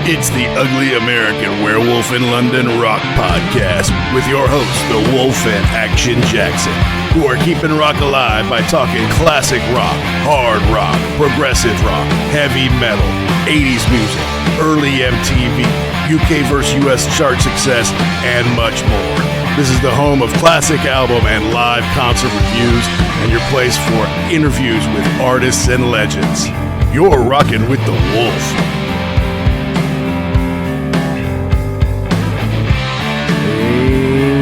It's the Ugly American Werewolf in London Rock Podcast with your hosts, the Wolf and Action Jackson, who are keeping rock alive by talking classic rock, hard rock, progressive rock, heavy metal, 80s music, early MTV, UK vs. US chart success, and much more. This is the home of classic album and live concert reviews and your place for interviews with artists and legends. You're rocking with the Wolf.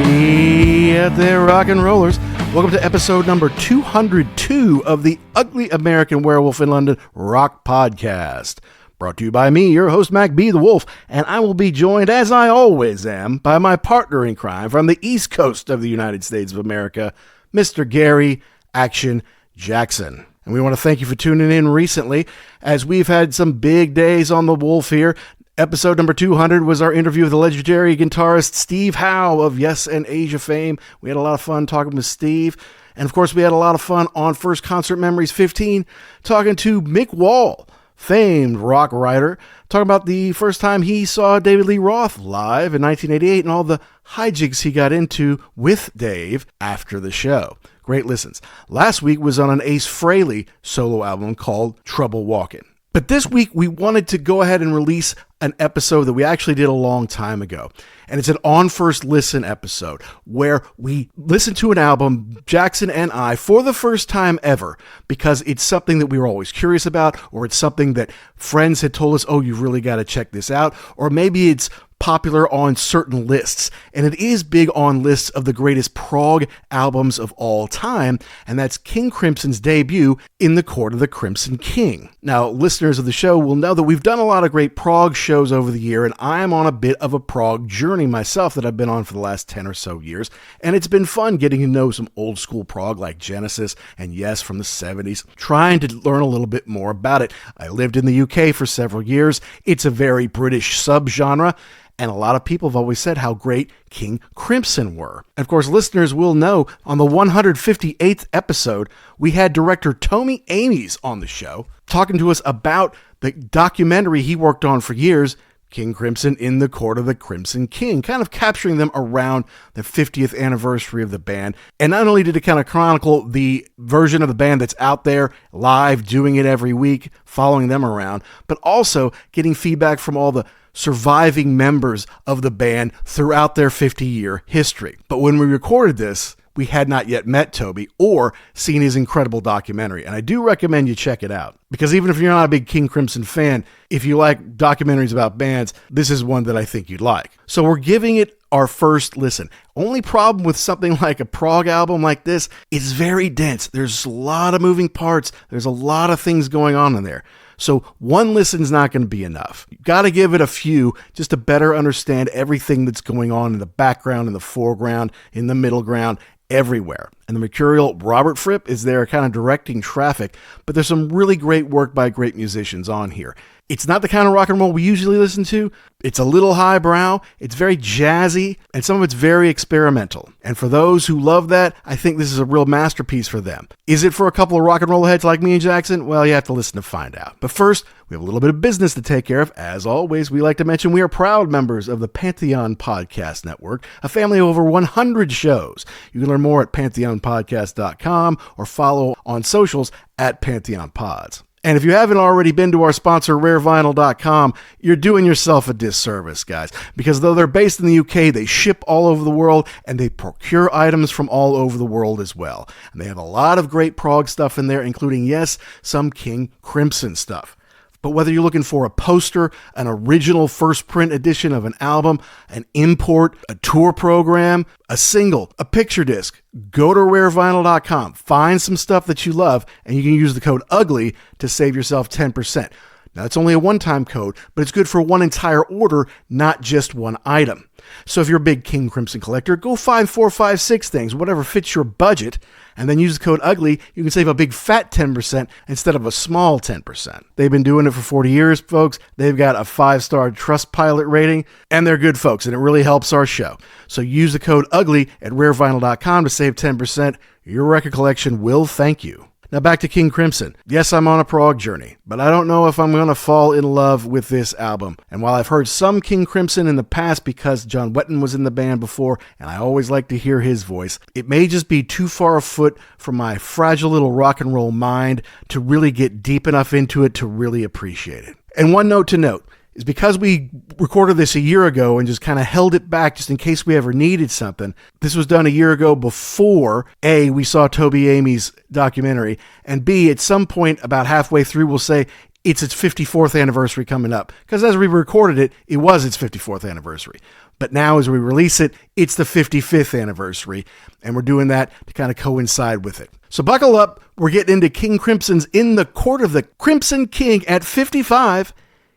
Hey out there, rock and rollers. Welcome to episode number 202 of the Ugly American Werewolf in London Rock Podcast. Brought to you by me, your host, Mac B. the Wolf, and I will be joined, as I always am, by my partner in crime from the East Coast of the United States of America, Mr. Gary Action Jackson. And we want to thank you for tuning in recently, as we've had some big days on the Wolf here. Episode number 200 was our interview with the legendary guitarist Steve Howe of Yes and Asia fame. We had a lot of fun talking with Steve. And of course, we had a lot of fun on First Concert Memories 15, talking to Mick Wall, famed rock writer, talking about the first time he saw David Lee Roth live in 1988 and all the hijinks he got into with Dave after the show. Great listens. Last week was on an Ace Frehley solo album called Trouble Walkin'. But this week, we wanted to go ahead and release an episode that we actually did a long time ago. And it's an On First Listen episode where we listen to an album, Jackson and I, for the first time ever, because it's something that we were always curious about, or it's something that friends had told us, oh, you've really got to check this out, or maybe it's popular on certain lists, and it is big on lists of the greatest prog albums of all time, and that's King Crimson's debut, In the Court of the Crimson King. Now, listeners of the show will know that we've done a lot of great prog shows over the year, and I'm on a bit of a prog journey myself that I've been on for the last 10 or so years, and it's been fun getting to know some old school prog like Genesis and Yes from the 70s, trying to learn a little bit more about it. I lived in the UK for several years. It's a very British subgenre, and a lot of people have always said how great King Crimson were. And of course, listeners will know on the 158th episode, we had director Tony Amies on the show, talking to us about the documentary he worked on for years, King Crimson in the Court of the Crimson King, kind of capturing them around the 50th anniversary of the band. And not only did it kind of chronicle the version of the band that's out there live, doing it every week, following them around, but also getting feedback from all the surviving members of the band throughout their 50-year history. But when we recorded this, we had not yet met Toby or seen his incredible documentary. And I do recommend you check it out, because even if you're not a big King Crimson fan, if you like documentaries about bands, this is one that I think you'd like. So we're giving it our first listen. Only problem with something like a prog album like this, it's very dense. There's a lot of moving parts. There's a lot of things going on in there. So one listen's not going to be enough. You've got to give it a few just to better understand everything that's going on in the background, in the foreground, in the middle ground, everywhere. And the mercurial Robert Fripp is there kind of directing traffic, but there's some really great work by great musicians on here. It's not the kind of rock and roll we usually listen to. It's a little highbrow, it's very jazzy, and some of it's very experimental. And for those who love that, I think this is a real masterpiece for them. Is it for a couple of rock and roll heads like me and Jackson? Well, you have to listen to find out. But first, we have a little bit of business to take care of. As always, we like to mention we are proud members of the Pantheon Podcast Network, a family of over 100 shows. You can learn more at pantheonpodcast.com or follow on socials at Pantheon Pods. And if you haven't already been to our sponsor, rarevinyl.com, you're doing yourself a disservice, guys. Because though they're based in the UK, they ship all over the world, and they procure items from all over the world as well. And they have a lot of great prog stuff in there, including, yes, some King Crimson stuff. But whether you're looking for a poster, an original first print edition of an album, an import, a tour program, a single, a picture disc, go to rarevinyl.com, find some stuff that you love, and you can use the code UGLY to save yourself 10%. Now, it's only a one-time code, but it's good for one entire order, not just one item. So if you're a big King Crimson collector, go find 4, 5, 6 things, whatever fits your budget, and then use the code UGLY. You can save a big fat 10% instead of a small 10%. They've been doing it for 40 years, folks. They've got a 5-star Trustpilot rating, and they're good folks, and it really helps our show. So use the code UGLY at rarevinyl.com to save 10%. Your record collection will thank you. Now back to King Crimson. Yes, I'm on a prog journey, but I don't know if I'm going to fall in love with this album. And while I've heard some King Crimson in the past because John Wetton was in the band before, and I always like to hear his voice, it may just be too far afoot for my fragile little rock and roll mind to really get deep enough into it to really appreciate it. And one note to note is because we recorded this a year ago and just kind of held it back just in case we ever needed something. This was done a year ago before, A, we saw Toby Amy's documentary, and B, at some point about halfway through, we'll say it's its 54th anniversary coming up. Because as we recorded it, it was its 54th anniversary. But now as we release it, it's the 55th anniversary, and we're doing that to kind of coincide with it. So buckle up, we're getting into King Crimson's In the Court of the Crimson King at 55,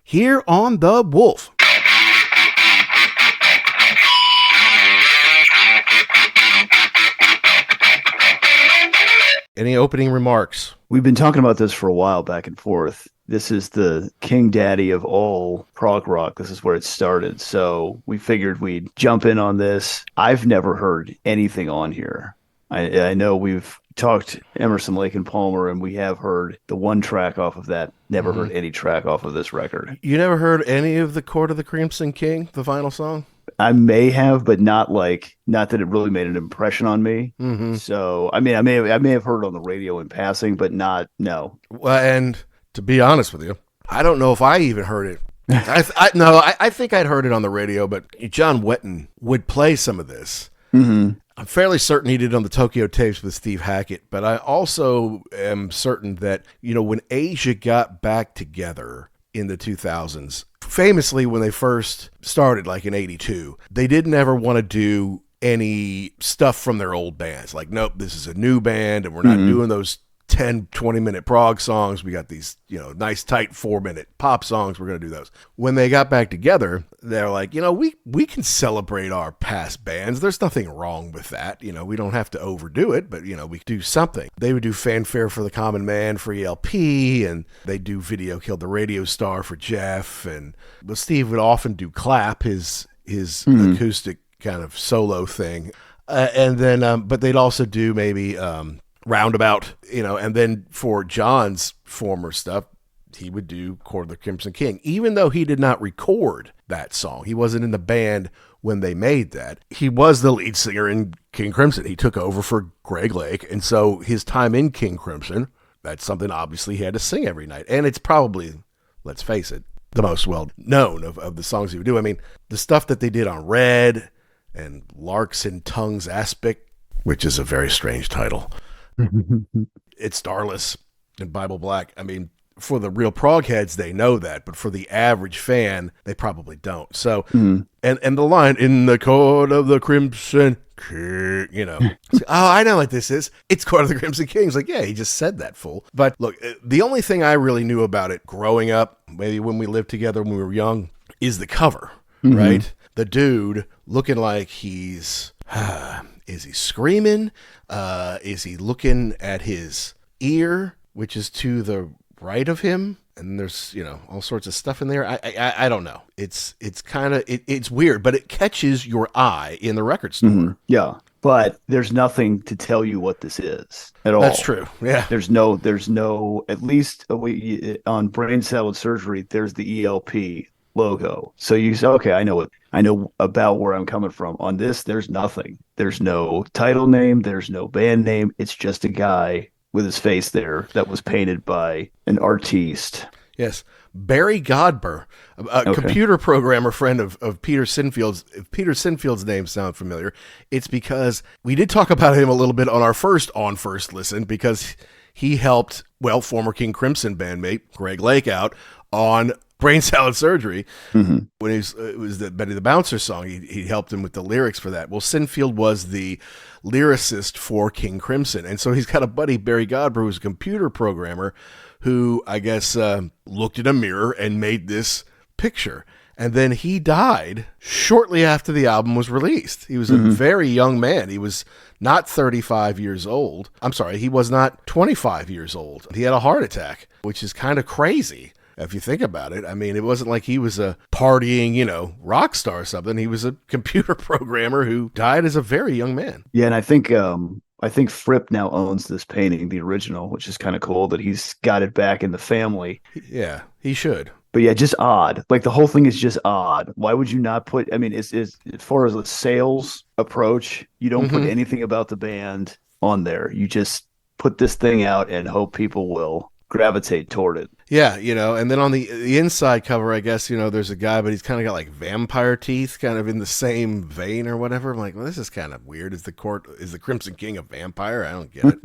here on The Wolf. Any opening remarks? We've been talking about this for a while, back and forth. This is the king daddy of all prog rock. This is where it started. So we figured we'd jump in on this. I've never heard anything on here. I know we've talked Emerson, Lake and Palmer, and we have heard the one track off of that. Never heard any track off of this record. You never heard any of the Court of the Crimson King, the final song? I may have, but not that it really made an impression on me. Mm-hmm. So I may have heard it on the radio in passing, but no. Well, and to be honest with you, I don't know if I even heard it. I think I'd heard it on the radio, but John Wetton would play some of this. Mm-hmm. I'm fairly certain he did it on the Tokyo tapes with Steve Hackett, but I also am certain that, when Asia got back together in the 2000s, famously when they first started, like in 82, they didn't ever want to do any stuff from their old bands. Like, nope, this is a new band, and we're not doing those 10, 20-minute prog songs. We got these, nice, tight 4-minute pop songs. We're going to do those. When they got back together, they're like, we can celebrate our past bands. There's nothing wrong with that. We don't have to overdo it, but, we do something. They would do Fanfare for the Common Man for ELP, and they do Video Killed the Radio Star for Jeff. But Steve would often do Clap, his acoustic kind of solo thing. And then, but they'd also do maybe Roundabout, and then for John's former stuff, he would do Court of the Crimson King. Even though he did not record that song, he wasn't in the band when they made that. He was the lead singer in King Crimson. He took over for Greg Lake, and so his time in King Crimson, that's something obviously he had to sing every night. And it's probably, let's face it, the most well-known of the songs he would do. I mean, the stuff that they did on Red and Larks and Tongues Aspic, which is a very strange title. It's Starless and Bible Black. I mean, for the real prog heads, they know that, but for the average fan, they probably don't. So, and the line, in the Court of the Crimson King, it's like, oh, I know what this is. It's Court of the Crimson King. It's like, yeah, he just said that, fool. But look, the only thing I really knew about it growing up, maybe when we lived together when we were young, is the cover, right? The dude looking like he's... is he screaming? Is he looking at his ear, which is to the right of him? And there's, all sorts of stuff in there. I don't know. It's kind of, it's weird, but it catches your eye in the record store. Yeah. But there's nothing to tell you what this is at all. That's true. Yeah. There's no, at least on Brain Salad Surgery, there's the ELP logo. So you say, okay, I know about where I'm coming from. On this, there's nothing. There's no title name. There's no band name. It's just a guy with his face there that was painted by an artiste. Yes. Barry Godber, a computer programmer friend of Peter Sinfield's. If Peter Sinfield's name sounds familiar, it's because we did talk about him a little bit on our first listen, because he helped, former King Crimson bandmate Greg Lake out on Brain Salad Surgery. When it was the Betty the Bouncer song, he helped him with the lyrics for that. Well, Sinfield was the lyricist for King Crimson, and so he's got a buddy, Barry Godber, who's a computer programmer, who I guess looked in a mirror and made this picture. And then he died shortly after the album was released. He was a very young man. He was not 35 years old. I'm sorry, he was not 25 years old. He had a heart attack, which is kind of crazy if you think about it. I mean, it wasn't like he was a partying, rock star or something. He was a computer programmer who died as a very young man. Yeah, and I think I think Fripp now owns this painting, the original, which is kind of cool that he's got it back in the family. Yeah, he should. But yeah, just odd. Like the whole thing is just odd. Why would you not put? I mean, it's as far as the sales approach, you don't put anything about the band on there. You just put this thing out and hope people will gravitate toward it. Yeah, and then on the inside cover, I guess, there's a guy, but he's kind of got like vampire teeth, kind of in the same vein or whatever. I'm like, well, this is kind of weird. Is the Crimson King a vampire? I don't get it.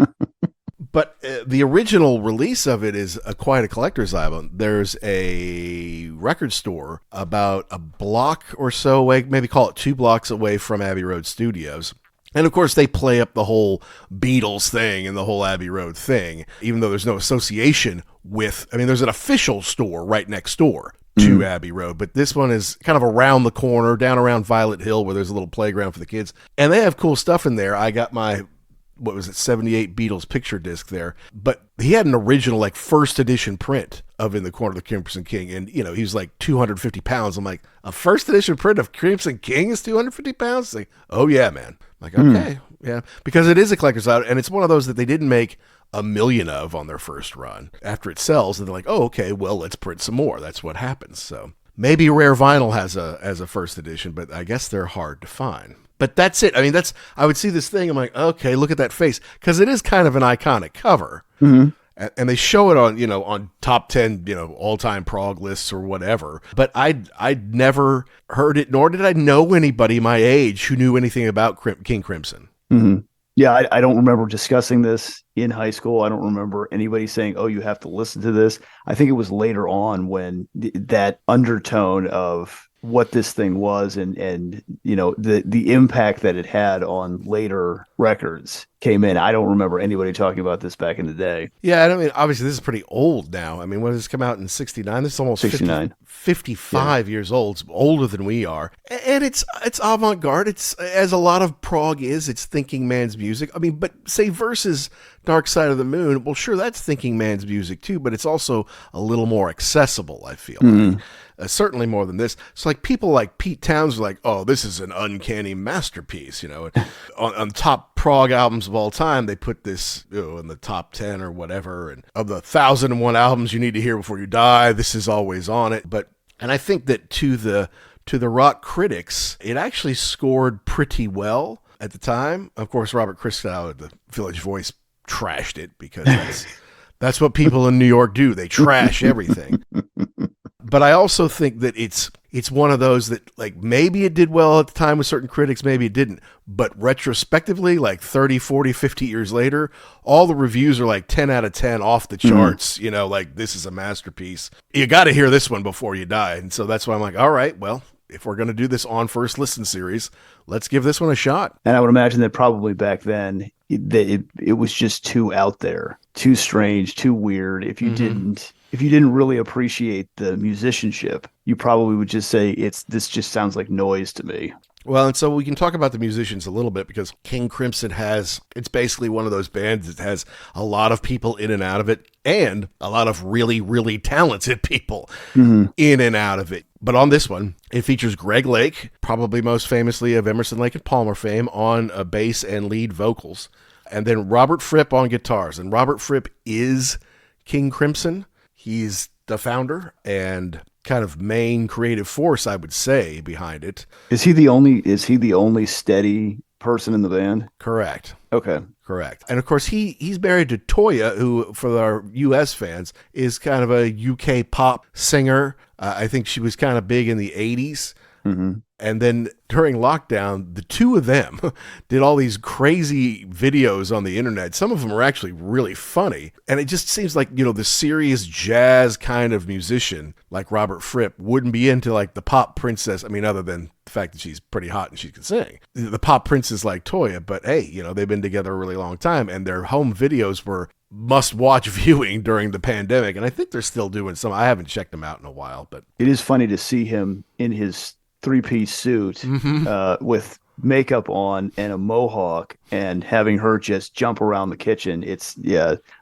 But the original release of it is quite a collector's item. There's a record store about a block or so away, maybe call it 2 blocks away from Abbey Road Studios. And of course, they play up the whole Beatles thing and the whole Abbey Road thing, even though there's no association with, there's an official store right next door to Abbey Road, but this one is kind of around the corner, down around Violet Hill, where there's a little playground for the kids. And they have cool stuff in there. I got my 78 Beatles picture disc there, but he had an original like first edition print of In the Corner of the Crimson King, and he was like 250 pounds. I'm like, a first edition print of Crimson King is 250 pounds? Like, oh yeah, man. I'm like, okay, yeah, because it is a collector's item, and it's one of those that they didn't make a million of on their first run. After it sells, and they're like, oh, okay, well, let's print some more. That's what happens. So maybe Rare Vinyl has a first edition, but I guess they're hard to find. But that's it. I would see this thing. I'm like, okay, look at that face. Because it is kind of an iconic cover. Mm-hmm. And they show it on top 10, all-time prog lists or whatever. But I'd never heard it, nor did I know anybody my age who knew anything about King Crimson. Mm-hmm. Yeah, I don't remember discussing this in high school. I don't remember anybody saying, oh, you have to listen to this. I think it was later on when that undertone of what this thing was and the impact that it had on later records came in. I don't remember anybody talking about this back in the day. Yeah, obviously this is pretty old now. When did this come out in 69? This is almost 69. 55 years old. It's older than we are. And it's avant-garde. It's, as a lot of prog is, it's thinking man's music. But say versus Dark Side of the Moon, well, sure, that's thinking man's music too, but it's also a little more accessible, I feel like. Certainly more than this. So like people like Pete Towns are like, oh, this is an uncanny masterpiece, on top prog albums of all time, they put this in the top 10 or whatever, and of the 1,001 albums you need to hear before you die, this is always on it. And I think that to the rock critics, it actually scored pretty well at the time. Of course, Robert Christgau at the Village Voice trashed it because that's what people in New York do. They trash everything. But I also think that it's one of those that, like, maybe it did well at the time with certain critics, maybe it didn't. But retrospectively, like 30, 40, 50 years later, all the reviews are like 10 out of 10 off the charts. Like, this is a masterpiece. You got to hear this one before you die. And so that's why I'm like, all right, well, if we're going to do this on First Listen series, let's give this one a shot. And I would imagine that probably back then, it was just too out there, too strange, too weird. If you didn't really appreciate the musicianship, you probably would just say this just sounds like noise to me. Well, and so we can talk about the musicians a little bit, because King Crimson it's basically one of those bands that has a lot of people in and out of it, and a lot of really, really talented people in and out of it. But on this one, it features Greg Lake, probably most famously of Emerson, Lake and Palmer fame, on bass and lead vocals. And then Robert Fripp on guitars. And Robert Fripp is King Crimson. He's the founder and kind of main creative force, I would say, behind it. Is he the only steady person in the band? Correct. Okay. Correct. And of course, he's married to Toya, who, for our US fans, is kind of a UK pop singer. I think she was kind of big in the 80s. Mm-hmm. And then during lockdown, the two of them did all these crazy videos on the internet. Some of them are actually really funny. And it just seems like, the serious jazz kind of musician like Robert Fripp wouldn't be into like the pop princess. Other than the fact that she's pretty hot and she can sing. The pop princess like Toya. But hey, they've been together a really long time, and their home videos were must-watch viewing during the pandemic. And I think they're still doing some. I haven't checked them out in a while, but it is funny to see him in his three-piece suit with makeup on and a mohawk, and having her just jump around the kitchen.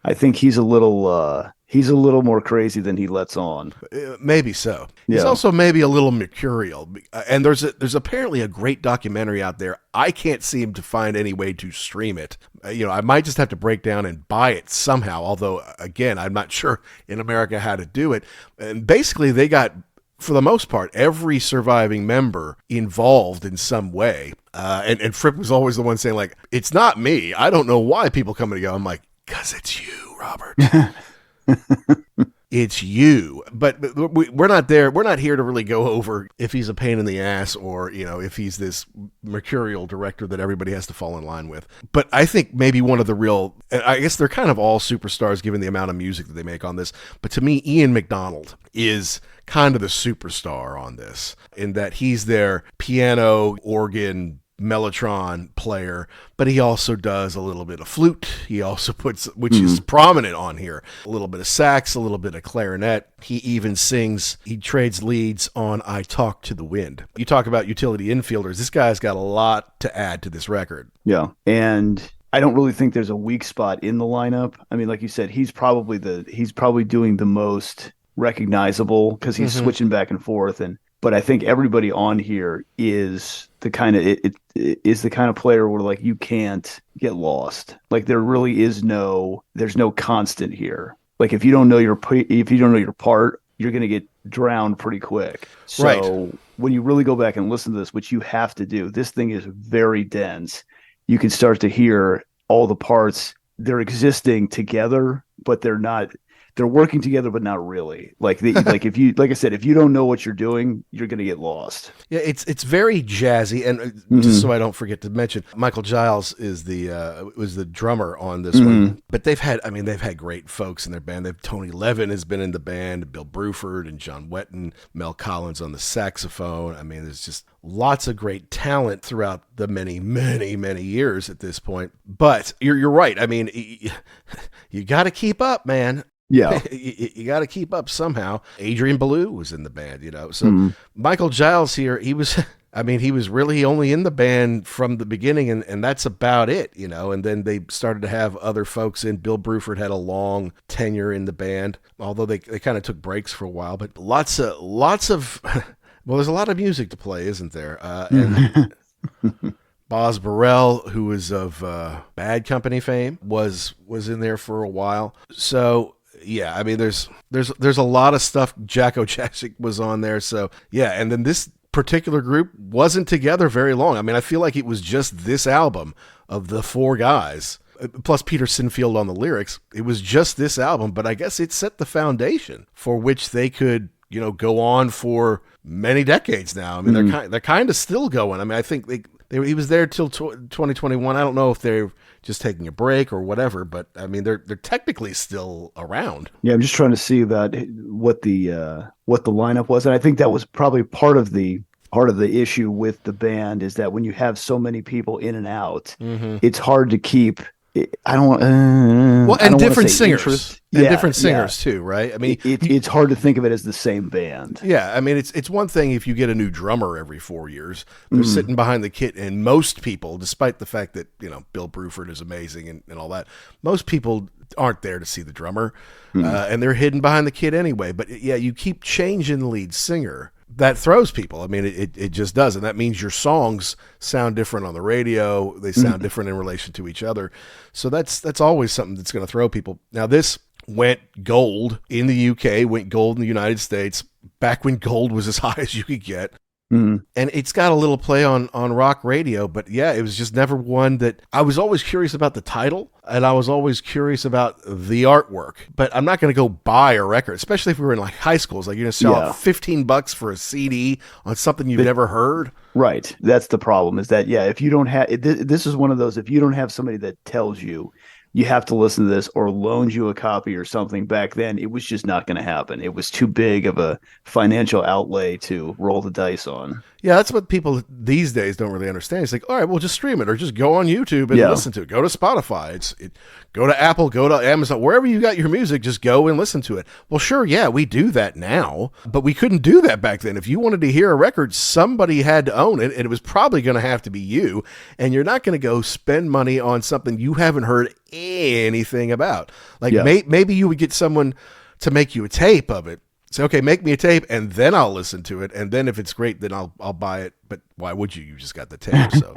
I think he's a little He's a little more crazy than he lets on. Maybe so. He's also maybe a little mercurial. And there's apparently a great documentary out there. I can't seem to find any way to stream it. I might just have to break down and buy it somehow. Although, again, I'm not sure in America how to do it. And basically, they got, for the most part, every surviving member involved in some way. And Fripp was always the one saying, like, it's not me. I don't know why people come and go. I'm like, because it's you, Robert. It's you. But we're not there. We're not here to really go over if he's a pain in the ass or, if he's this mercurial director that everybody has to fall in line with. But I think maybe one of the real, I guess they're kind of all superstars given the amount of music that they make on this. But to me, Ian McDonald is kind of the superstar on this in that he's their piano, organ, mellotron player, but he also does a little bit of flute. He also puts, which is prominent on here, a little bit of sax, a little bit of clarinet. He even sings, he trades leads on I Talk to the Wind. You talk about utility infielders. This guy's got a lot to add to this record. Yeah. And I don't really think there's a weak spot in the lineup. I mean, like you said, he's probably doing the most recognizable because he's switching back and forth. But I think everybody on here is the kind of player where like you can't get lost. Like there really is there's no constant here. Like if you don't know your part, you're going to get drowned pretty quick. So when you really go back and listen to this, which you have to do, this thing is very dense. You can start to hear all the parts. They're existing together, but they're not. They're working together, but not really. Like I said, if you don't know what you're doing, you're going to get lost. Yeah, it's very jazzy, and just so I don't forget to mention, Michael Giles was the drummer on this one. But they've had great folks in their band. Tony Levin has been in the band, Bill Bruford and John Wetton, Mel Collins on the saxophone. I mean, there's just lots of great talent throughout the many, many, many years at this point. But you're right. I mean, you got to keep up, man. Yeah, you got to keep up somehow. Adrian Belew was in the band, So Michael Giles here, he was really only in the band from the beginning, and that's about it, And then they started to have other folks in. Bill Bruford had a long tenure in the band, although they kind of took breaks for a while. But lots of well, there's a lot of music to play, isn't there? And Boz Burrell, who was of Bad Company fame, was in there for a while. So. Yeah, I mean, there's a lot of stuff. Jacko Jacek was on there, so yeah. And then this particular group wasn't together very long. I mean, I feel like it was just this album of the four guys, plus Peter Sinfield on the lyrics. It was just this album, but I guess it set the foundation for which they could, go on for many decades now. I mean, they're kind of still going. I mean, I think he was there till 2021. I don't know if they're just taking a break or whatever, but I mean, they're technically still around. Yeah, I'm just trying to see about what the lineup was, and I think that was probably part of the issue with the band is that when you have so many people in and out, it's hard to keep. I don't. And different singers, different singers too, right? I mean, it's hard to think of it as the same band. Yeah, I mean, it's one thing if you get a new drummer every 4 years. They're sitting behind the kit, and most people, despite the fact that Bill Bruford is amazing and all that, most people aren't there to see the drummer, and they're hidden behind the kit anyway. But yeah, you keep changing the lead singer. That throws people. I mean, it just does. And that means your songs sound different on the radio. They sound different in relation to each other. So that's always something that's going to throw people. Now, this went gold in the UK, went gold in the United States, back when gold was as high as you could get. And it's got a little play on rock radio, but yeah, it was just never one that I was always curious about the title, and I was always curious about the artwork, but I'm not going to go buy a record, especially if we were in like high schools. Like you're going to sell out $15 for a CD on something you've never heard. Right. That's the problem is that, if you don't have, this is one of those, if you don't have somebody that tells you, you have to listen to this or loans you a copy or something. Back then, it was just not going to happen. It was too big of a financial outlay to roll the dice on. Yeah, that's what people these days don't really understand. It's like, all right, well, just stream it or just go on YouTube and listen to it. Go to Spotify. Go to Apple, go to Amazon, wherever you got your music, just go and listen to it. Well, sure, yeah, we do that now, but we couldn't do that back then. If you wanted to hear a record, somebody had to own it, and it was probably going to have to be you, and you're not going to go spend money on something you haven't heard anything about. Like Yeah. maybe you would get someone to make you a tape of it. Say, okay, make me a tape, and then I'll listen to it, and then if it's great, then I'll buy it. But why would you? You just got the tape, so.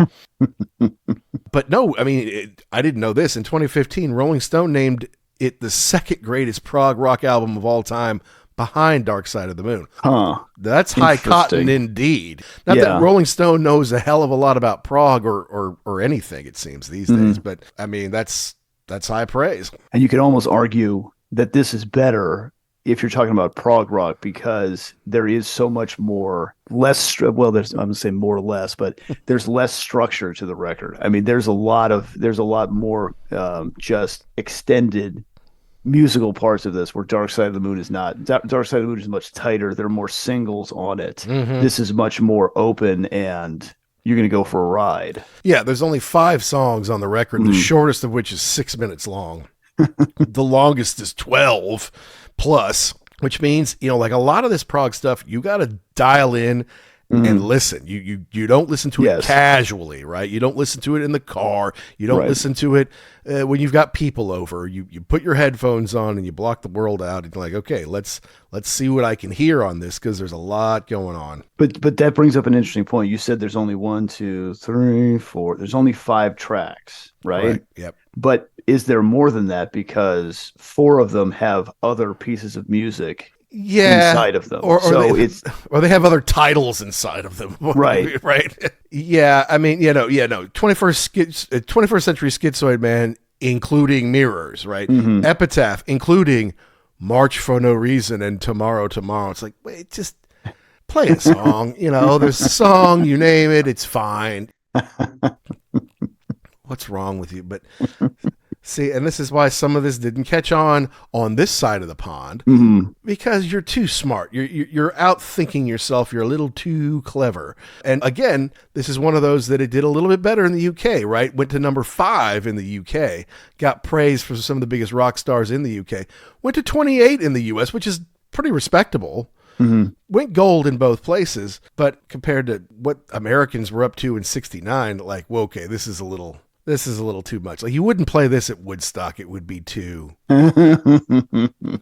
But no, I mean, I didn't know this. In 2015, Rolling Stone named it the second greatest prog rock album of all time, behind Dark Side of the Moon. Huh. That's high cotton indeed. Not that Rolling Stone knows a hell of a lot about prog or anything, it seems these days, but I mean, that's high praise. And you could almost argue that this is better if you're talking about prog rock, because there is so much more there's I'm gonna say more or less, but there's less structure to the record. I mean, there's a lot more just extended musical parts of this, where Dark Side of the Moon is not. Dark Side of the Moon is much tighter. There are more singles on it. This is much more open, and you're going to go for a ride. Yeah, there's only 5 songs on the record, the shortest of which is 6 minutes long. The longest is 12 plus, which means, like a lot of this prog stuff, you got to dial in and listen. You don't listen to it casually, right? You don't listen to it in the car. You don't listen to it when you've got people over. You put your headphones on and you block the world out, and you're like, okay, let's see what I can hear on this, because there's a lot going on. But that brings up an interesting point. You said there's only 1, 2, 3, 4. There's only 5 tracks, right? Yep. But is there more than that? Because 4 of them have other pieces of music inside of them. Or they have other titles inside of them. Right. Right. Yeah. I mean, no. 21st Century Schitzoid Man, including Mirrors, right? Epitaph, including March for No Reason and Tomorrow. It's like, wait, just play a song. There's a song, you name it, it's fine. What's wrong with you? But see, and this is why some of this didn't catch on this side of the pond, because you're too smart. You're out thinking yourself. You're a little too clever. And again, this is one of those that it did a little bit better in the UK, right? Went to number 5 in the UK, got praise from some of the biggest rock stars in the UK. Went to 28 in the US, which is pretty respectable. Went gold in both places, but compared to what Americans were up to in 69, like, well, okay, this is a little too much. Like, you wouldn't play this at Woodstock. It would be too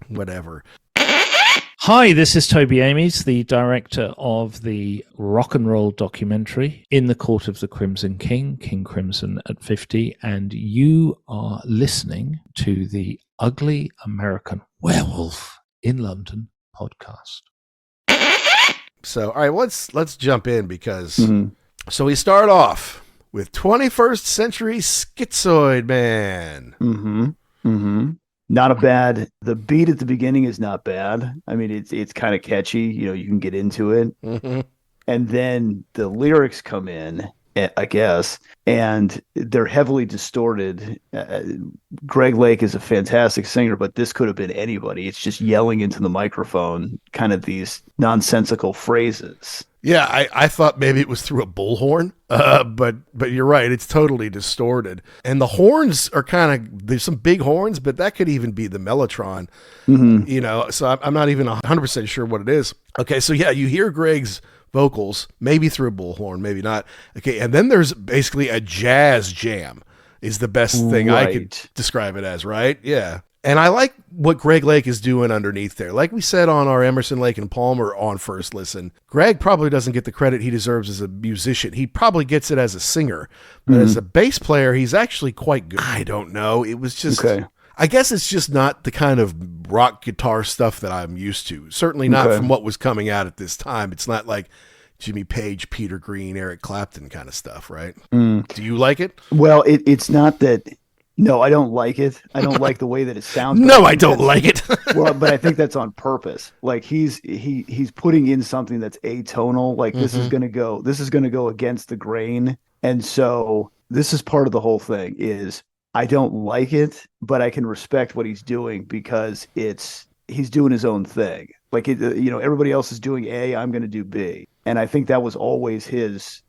whatever. Hi, this is Toby Amies, the director of the rock and roll documentary In the Court of the Crimson King, King Crimson at 50, and you are listening to the Ugly American Werewolf in London podcast. So, all right, let's jump in, because so we start off with 21st Century Schitzoid Man. Not a bad. The beat at the beginning is not bad. I mean, it's kind of catchy. You can get into it. And then the lyrics come in, I guess, and they're heavily distorted. Greg Lake is a fantastic singer, but this could have been anybody. It's just yelling into the microphone, kind of these nonsensical phrases. Yeah, I thought maybe it was through a bullhorn, but you're right. It's totally distorted. And the horns are there's some big horns, but that could even be the mellotron, so I'm not even 100% sure what it is. Okay, so yeah, you hear Greg's vocals, maybe through a bullhorn, maybe not. Okay, and then there's basically a jazz jam is the best thing I could describe it as, right? Yeah. And I like what Greg Lake is doing underneath there. Like we said on our Emerson, Lake and Palmer on First Listen, Greg probably doesn't get the credit he deserves as a musician. He probably gets it as a singer. But as a bass player, he's actually quite good. I don't know. It was just... Okay. I guess it's just not the kind of rock guitar stuff that I'm used to. Certainly not from what was coming out at this time. It's not like Jimmy Page, Peter Green, Eric Clapton kind of stuff, right? Do you like it? Well, it's not that... No, I don't like it. I don't like the way that it sounds. No, I don't like it. Well, but I think that's on purpose. Like he's putting in something that's atonal. Like this is going to go against the grain. And so this is part of the whole thing is I don't like it, but I can respect what he's doing because he's doing his own thing. Like everybody else is doing A, I'm going to do B. And I think that was always his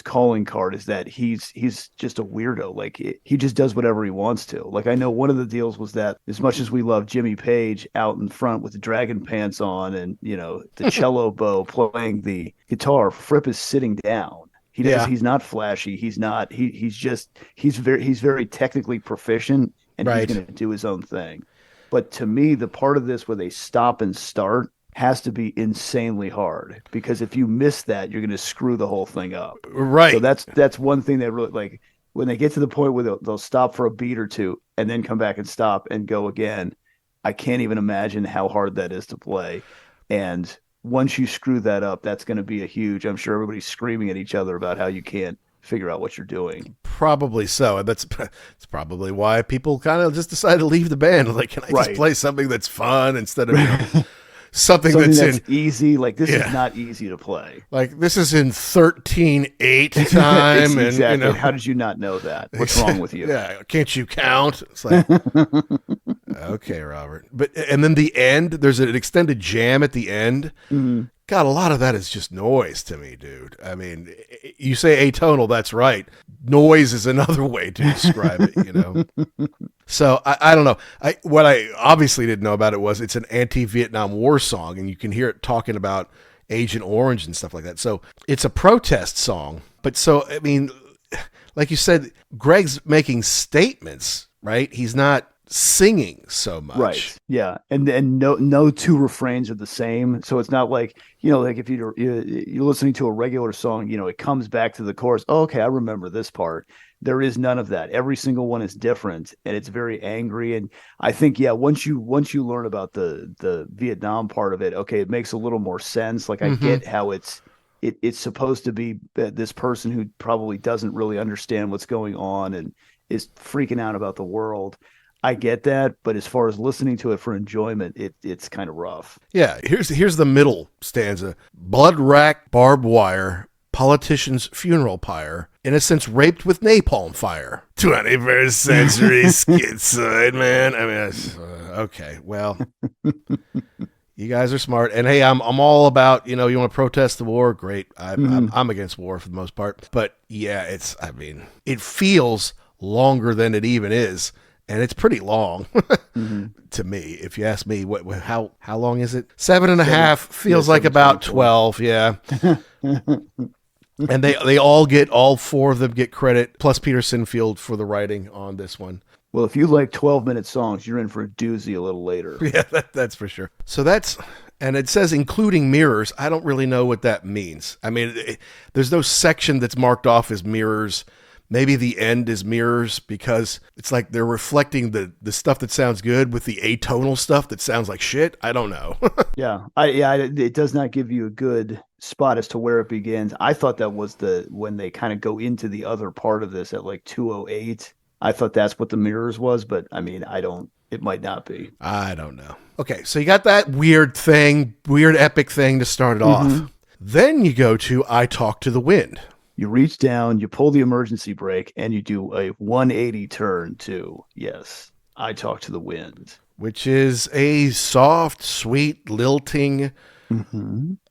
calling card, is that he's just a weirdo. Like he just does whatever he wants to. Like I know one of the deals was that as much as we love Jimmy Page out in front with the dragon pants on and the cello bow playing the guitar, Fripp is sitting down. He's not flashy. He's not. He's very technically proficient and he's going to do his own thing. But to me, the part of this where they stop and start has to be insanely hard, because if you miss that, you're going to screw the whole thing up. Right. So that's one thing that really, like, when they get to the point where they'll stop for a beat or two and then come back and stop and go again, I can't even imagine how hard that is to play. And once you screw that up, that's going to be I'm sure everybody's screaming at each other about how you can't figure out what you're doing. Probably so. And that's probably why people kind of just decide to leave the band. Like, can I just play something that's fun instead of something that's easy? Like, this is not easy to play. Like, this is in 13/8 time. Exactly. How did you not know that? What's wrong with you? Yeah. Can't you count? It's like, okay, Robert. And then the end, there's an extended jam at the end. Mm-hmm. God, a lot of that is just noise to me, dude. I mean, you say atonal, that's right. Noise is another way to describe it, So I don't know. What I obviously didn't know about it was it's an anti-Vietnam War song, and you can hear it talking about Agent Orange and stuff like that. So it's a protest song. But so, I mean, like you said, Greg's making statements, right? He's not singing so much. Right. Yeah. And no two refrains are the same. So it's not like, like if you're listening to a regular song, it comes back to the chorus. Oh, okay, I remember this part. There is none of that. Every single one is different, and it's very angry. And I think, once you learn about the Vietnam part of it, okay, it makes a little more sense. Like, I get how it's supposed to be this person who probably doesn't really understand what's going on and is freaking out about the world. I get that, but as far as listening to it for enjoyment, it's kind of rough. Yeah, here's the middle stanza. Blood rack, barbed wire, politician's funeral pyre, innocents raped with napalm fire. 21st century Schitzoid Man. I mean, okay, well, you guys are smart, and hey, I'm all about, you want to protest the war, great. I'm against war for the most part, but yeah, it feels longer than it even is. And it's pretty long to me, if you ask me. How long is it? 7.5 feels like about 12. Yeah. And all four of them get credit, plus Peter Sinfield for the writing on this one. Well, if you like 12-minute songs, you're in for a doozy a little later. Yeah, that's for sure. So and it says including mirrors. I don't really know what that means. I mean, there's no section that's marked off as mirrors. Maybe the end is mirrors, because it's like they're reflecting the stuff that sounds good with the atonal stuff that sounds like shit. I don't know. Yeah. It does not give you a good spot as to where it begins. I thought that was when they kind of go into the other part of this at like 2:08. I thought that's what the mirrors was, but I mean, it might not be. I don't know. Okay. So you got that weird epic thing to start it off. Then you go to I Talk to the Wind. You reach down, you pull the emergency brake, and you do a 180 turn to, yes, I Talk to the Wind. Which is a soft, sweet, lilting,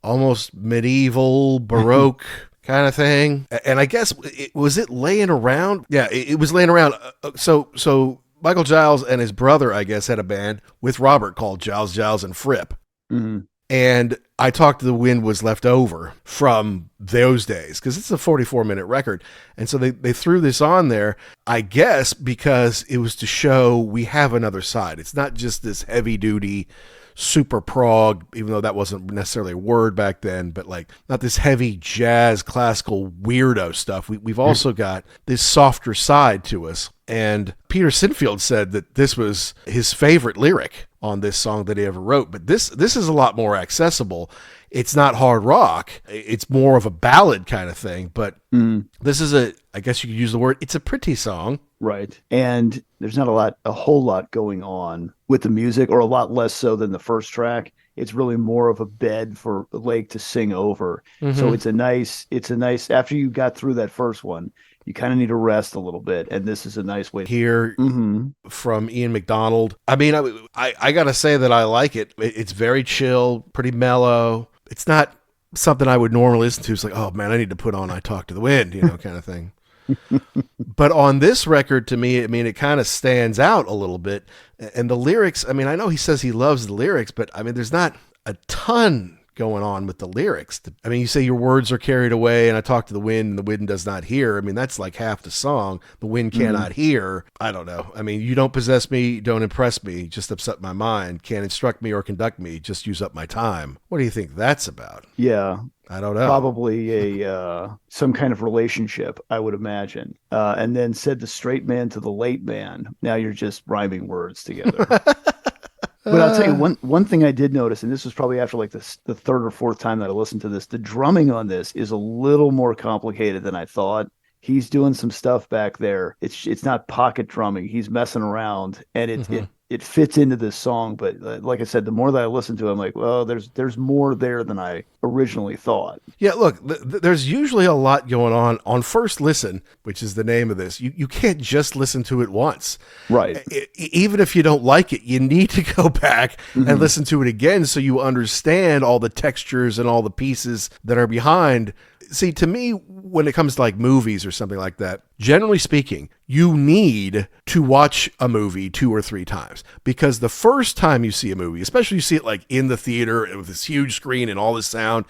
almost medieval, Baroque kind of thing. And I guess, was it laying around? Yeah, it was laying around. So Michael Giles and his brother, I guess, had a band with Robert called Giles, and Fripp. Mm-hmm. And I Talk to the Wind was left over from those days, because it's a 44-minute record. And so they threw this on there, I guess, because it was to show we have another side. It's not just this heavy-duty, super prog, even though that wasn't necessarily a word back then, but like not this heavy jazz, classical weirdo stuff. We've also got this softer side to us. And Peter Sinfield said that this was his favorite lyric on this song that he ever wrote. But this is a lot more accessible. It's not hard rock. It's more of a ballad kind of thing. But this is I guess you could use the word, it's a pretty song. Right. And there's not a whole lot going on with the music, or a lot less so than the first track. It's really more of a bed for Lake to sing over. So it's a nice, after you got through that first one, you kind of need to rest a little bit. And this is a nice way to hear from Ian McDonald. I mean, I got to say that I like it. It's very chill, pretty mellow. It's not something I would normally listen to. It's like, oh man, I need to put on I Talk to the Wind, kind of thing. But on this record, to me, I mean, it kind of stands out a little bit. And the lyrics, I mean, I know he says he loves the lyrics, but I mean, there's not a ton going on with the lyrics. I mean, you say your words are carried away and I talk to the wind and the wind does not hear. I mean, that's like half the song. The wind cannot hear. I don't know. I mean, you don't possess me, don't impress me, just upset my mind, can't instruct me or conduct me, just use up my time. What do you think that's about? Yeah. I don't know. Probably some kind of relationship, I would imagine. And then said the straight man to the late man. Now you're just rhyming words together. But I'll tell you one thing I did notice, and this was probably after like the third or fourth time that I listened to this. The drumming on this is a little more complicated than I thought. He's doing some stuff back there. It's not pocket drumming. He's messing around, and it fits into this song. But like I said, the more that I listen to it, I'm like, well, there's more there than I originally thought. Yeah, look, there's usually a lot going on first listen, which is the name of this. You can't just listen to it once. Right. Even if you don't like it, you need to go back and listen to it again so you understand all the textures and all the pieces that are behind. See, to me, when it comes to like movies or something like that, generally speaking, you need to watch a movie 2 or 3 times, because the first time you see a movie, especially you see it like in the theater with this huge screen and all this sound,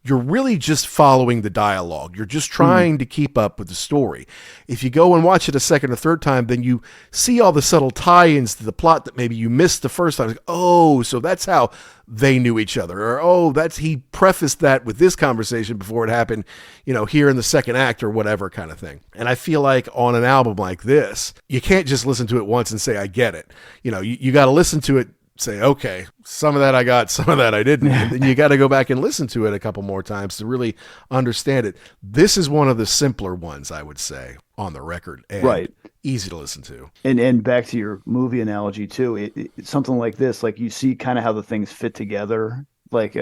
you're really just following the dialogue. You're just trying to keep up with the story. If you go and watch it a second or third time, then you see all the subtle tie-ins to the plot that maybe you missed the first time. Like, oh, so that's how they knew each other. Or, oh, he prefaced that with this conversation before it happened, here in the second act or whatever kind of thing. And I feel like on an album like this, you can't just listen to it once and say, I get it. You got to listen to it, say, okay, some of that I got, some of that I didn't. And then you got to go back and listen to it a couple more times to really understand it. This is one of the simpler ones, I would say, on the record. And right. Easy to listen to. And back to your movie analogy too, it's something like this, like you see kind of how the things fit together. Like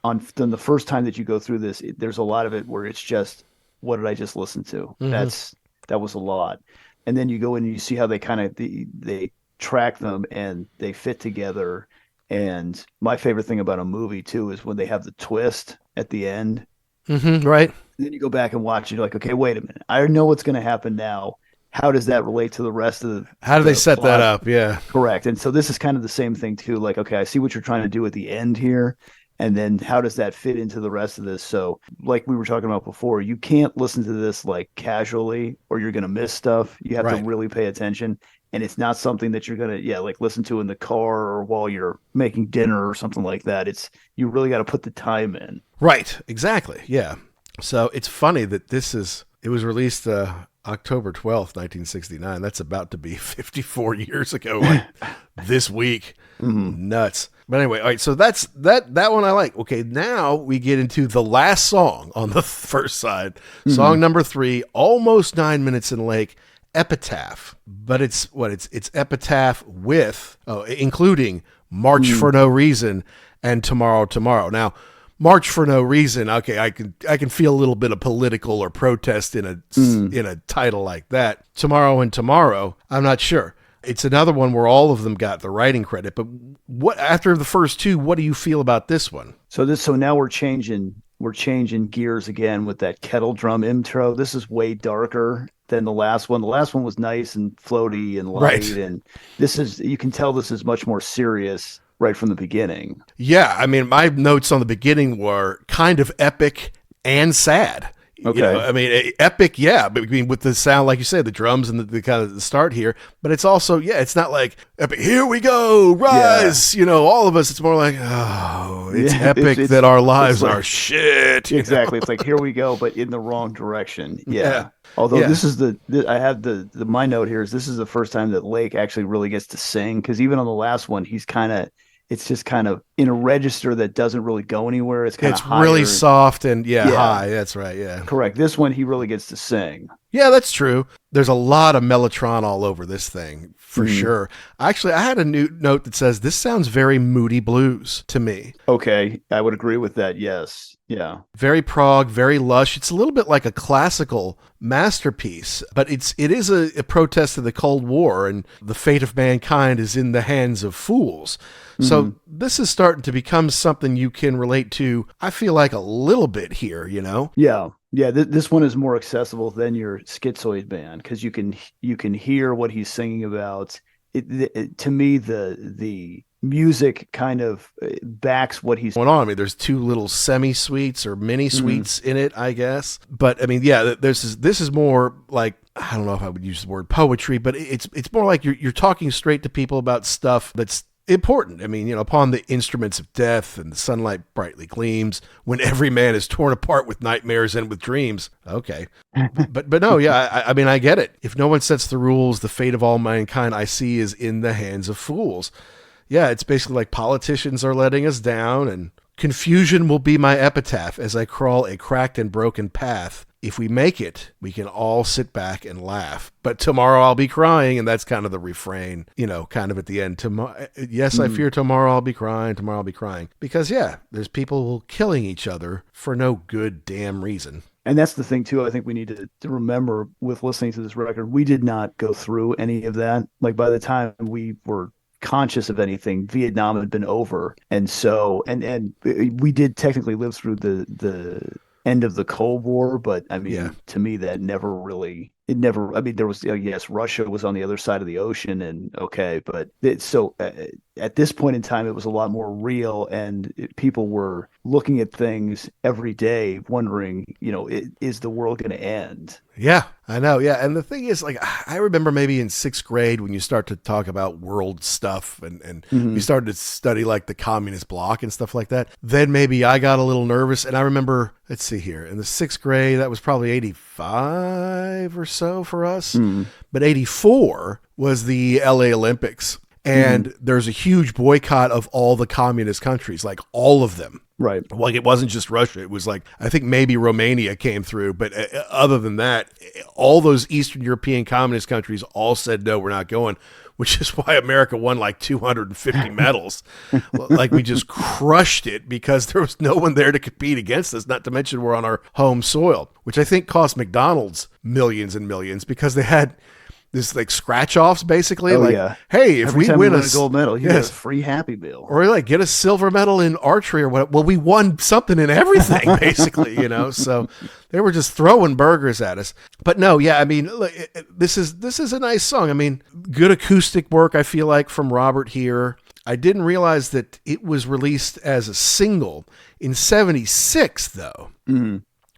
on the first time that you go through this, there's a lot of it where it's just, what did I just listen to? That was a lot. And then you go in and you see how they kind of, they track them and they fit together. And my favorite thing about a movie too is when they have the twist at the end. Right. And then you go back and watch it, you're like, okay, wait a minute, I know what's going to happen now. How does that relate to the rest of the how do they set plot? that up? Yeah, correct. And so this is kind of the same thing too, like, okay, I see what you're trying to do at the end here, and then how does that fit into the rest of this? So like we were talking about before, you can't listen to this like casually or you're going to miss stuff. You have to really pay attention. And it's not something that you're going to, like listen to in the car or while you're making dinner or something like that. You really got to put the time in. Right. Exactly. Yeah. So it's funny that it was released October 12th, 1969. That's about to be 54 years ago, like this week. Nuts. But anyway, all right, so that's that one I like. Okay, now we get into the last song on the first side. Song number 3, almost 9 minutes in lake, Epitaph. But it's Epitaph with, including March for No Reason and Tomorrow. Now, March for No Reason. Okay, I can feel a little bit of political or protest in a title like that. Tomorrow, I'm not sure. It's another one where all of them got the writing credit. But what after the first 2, what do you feel about this one? So now we're changing gears again with that kettle drum intro. This is way darker than the last one. The last one was nice and floaty and light, and you can tell this is much more serious right from the beginning. Yeah, I mean, my notes on the beginning were kind of epic and sad. Okay. Epic, yeah, but with the sound, like you said, the drums and the kind of the start here, but it's also, it's not like epic, here we go, rise, all of us, it's more like, oh, it's epic that our lives are shit. Exactly. It's like, here we go, but in the wrong direction. Yeah. Although this is I have my note here is this is the first time that Lake actually really gets to sing, because even on the last one, it's just kind of in a register that doesn't really go anywhere. It's really soft and high. That's right. Yeah. Correct. This one, he really gets to sing. Yeah, that's true. There's a lot of mellotron all over this thing for sure. Actually, I had a new note that says this sounds very Moody Blues to me. Okay. I would agree with that. Yes. Yeah. Very prog, very lush. It's a little bit like a classical masterpiece, but it is a protest of the Cold War, and the fate of mankind is in the hands of fools. So this is starting to become something you can relate to, I feel like, a little bit here, Yeah. Yeah, this one is more accessible than your Schitzoid Man, because you can hear what he's singing about. To me, the music kind of backs what he's going on. I mean, there's two little semi-suites or mini-suites in it, I guess. But, I mean, yeah, this is more like, I don't know if I would use the word poetry, but it's more like you're talking straight to people about stuff that's important. I mean, upon the instruments of death and the sunlight brightly gleams when every man is torn apart with nightmares and with dreams. Okay. But no, yeah, I mean, I get it. If no one sets the rules, the fate of all mankind I see is in the hands of fools. Yeah, it's basically like politicians are letting us down, and confusion will be my epitaph as I crawl a cracked and broken path. If we make it, we can all sit back and laugh. But tomorrow I'll be crying, and that's kind of the refrain, kind of at the end. Yes, I fear tomorrow I'll be crying, tomorrow I'll be crying. Because, yeah, there's people killing each other for no good damn reason. And that's the thing, too, I think we need to remember with listening to this record. We did not go through any of that. Like, by the time we were conscious of anything, Vietnam had been over, and so and we did technically live through the end of the Cold War, but I mean, to me, that I mean, there was, yes, Russia was on the other side of the ocean, and okay, but at this point in time, it was a lot more real, and people were looking at things every day, wondering, is the world going to end? Yeah, I know. Yeah. And the thing is, like, I remember maybe in 6th grade when you start to talk about world stuff and we started to study like the communist bloc and stuff like that. Then maybe I got a little nervous. And I remember, let's see here, in the 6th grade, that was probably 85 or so for us. But 84 was the LA Olympics. And there's a huge boycott of all the communist countries, like all of them. Right. Like, it wasn't just Russia. It was like, I think maybe Romania came through. But other than that, all those Eastern European communist countries all said, no, we're not going, which is why America won like 250 medals. Like, we just crushed it because there was no one there to compete against us, not to mention we're on our home soil, which I think cost McDonald's millions and millions because they had this like scratch offs basically. Hey, if we win a gold medal, you get a free Happy Meal, or like get a silver medal in archery or what. Well, we won something in everything basically, so they were just throwing burgers at us. But no, yeah, I mean, this is a nice song. I mean, good acoustic work, I feel like, from Robert here. I didn't realize that it was released as a single in 76 though.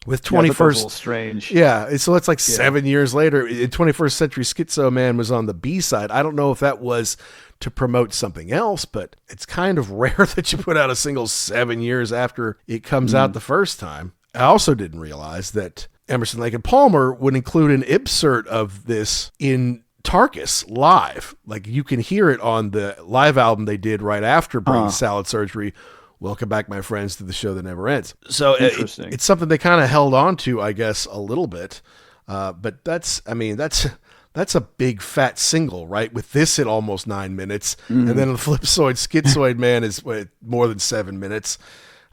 With 21st, strange. Yeah, so it's like 7 years later. 21st Century Schitzoid Man was on the B side. I don't know if that was to promote something else, but it's kind of rare that you put out a single 7 years after it comes out the first time. I also didn't realize that Emerson, Lake and Palmer would include an insert of this in Tarkus live. Like, you can hear it on the live album they did right after Brain Salad Surgery. Welcome back, my friends, to the show that never ends. So it's something they kind of held on to, I guess, a little bit. But that's a big fat single, right? With this at almost 9 minutes, and then the Flipsoid Schitzoid Man is more than 7 minutes.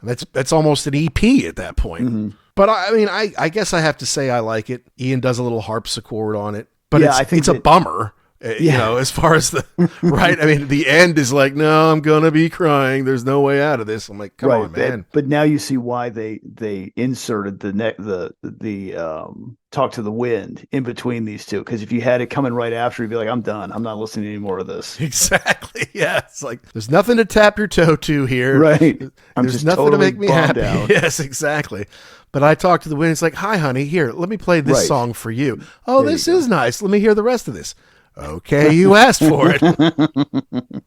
That's almost an EP at that point. But I mean, I guess I have to say I like it. Ian does a little harpsichord on it, but I think it's a bummer. As far as the right, I mean, the end is like, no, I'm gonna be crying. There's no way out of this. I'm like, come on, man. But now you see why they inserted the Talk to the Wind in between these two. Because if you had it coming right after, you'd be like, I'm done. I'm not listening to any more of this. Exactly. Yeah. It's like there's nothing to tap your toe to here. Right. There's nothing to make me happy. Out. Yes, exactly. But I Talk to the Wind. It's like, hi, honey. Here, let me play this song for you. Oh, this is nice. Let me hear the rest of this. Okay, you asked for it.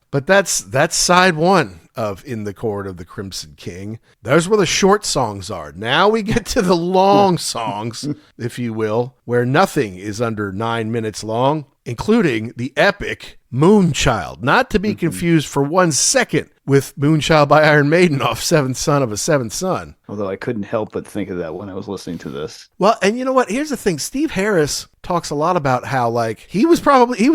But that's side one of In the Court of the Crimson King. Those where the short songs are. Now we get to the long songs, if you will, where nothing is under 9 minutes long, including the epic Moonchild, not to be confused for 1 second with Moonchild by Iron Maiden off Seventh Son of a Seventh Son. Although I couldn't help but think of that when I was listening to this. Well, and you know what? Here's the thing. Steve Harris talks a lot about how, like, he was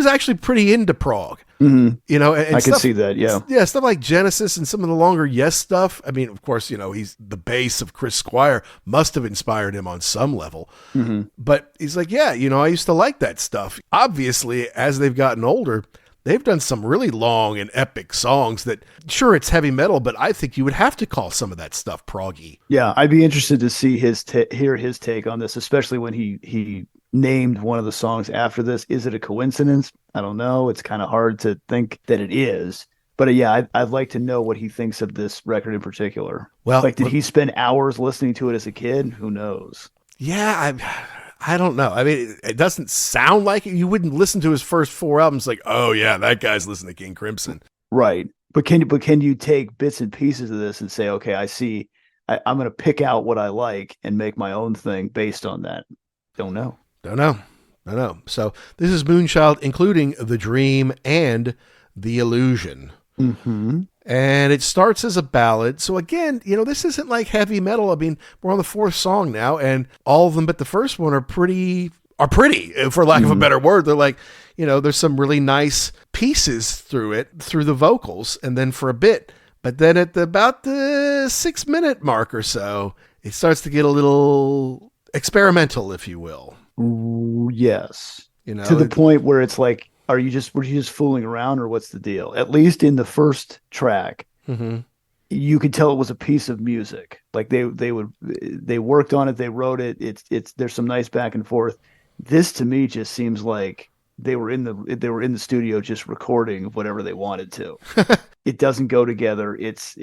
actually pretty into prog. And I can see that. Yeah. Stuff like Genesis and some of the longer Yes stuff. I mean, of course, he's the bass of Chris Squire must have inspired him on some level, but he's like, I used to like that stuff. Obviously, as they've gotten older, they've done some really long and epic songs that, sure, it's heavy metal, but I think you would have to call some of that stuff proggy. Yeah, I'd be interested to see hear his take on this, especially when he named one of the songs after this. Is it a coincidence? I don't know. It's kind of hard to think that it is. But yeah, I'd like to know what he thinks of this record in particular. Well, like, did he spend hours listening to it as a kid? Who knows? Yeah, I don't know. I mean, it doesn't sound like it. You wouldn't listen to his first 4 albums like, oh yeah, that guy's listening to King Crimson. Right. But can you take bits and pieces of this and say, okay, I see, I'm going to pick out what I like and make my own thing based on that? Don't know. So this is Moonchild, including The Dream and The Illusion. Mm-hmm. And it starts as a ballad. So again, this isn't like heavy metal. I mean, we're on the 4th song now, and all of them but the first one are pretty, for lack of a better word. They're like, there's some really nice pieces through the vocals, and then for a bit. But then at about the 6-minute mark or so, it starts to get a little experimental, if you will. Yes. To the point where it's like, were you just fooling around, or what's the deal? At least in the first track, you could tell it was a piece of music. Like they worked on it, they wrote it. There's some nice back and forth. This to me just seems like they were in the studio just recording whatever they wanted to. It doesn't go together. It's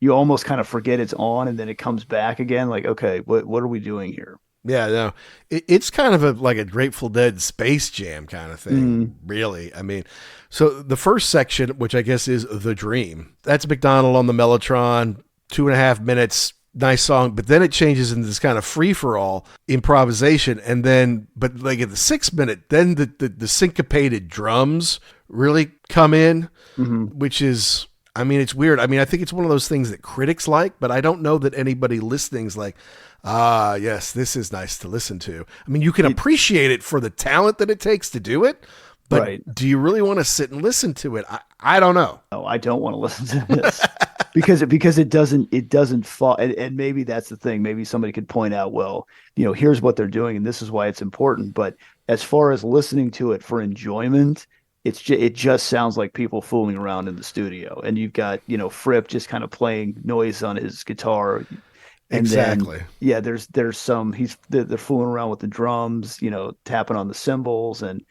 you almost kind of forget it's on, and then it comes back again. Like, okay, what are we doing here? Yeah, no, it's kind of like a Grateful Dead Space Jam kind of thing, really. I mean, so the first section, which I guess is The Dream, that's McDonald on the mellotron, 2.5 minutes, nice song, but then it changes into this kind of free-for-all improvisation, and then, but like at the 6 minute, then the syncopated drums really come in, which is, I mean, it's weird. I mean, I think it's one of those things that critics like, but I don't know that anybody listening's like, yes, this is nice to listen to. I mean, you can appreciate it for the talent that it takes to do it, but do you really want to sit and listen to it? I don't know. No, I don't want to listen to this because it doesn't fall. And maybe that's the thing. Maybe somebody could point out, well, here's what they're doing, and this is why it's important. But as far as listening to it for enjoyment, it just sounds like people fooling around in the studio. And you've got, Fripp just kind of playing noise on his guitar. And exactly. Then, yeah, there's some, they're fooling around with the drums, tapping on the cymbals. And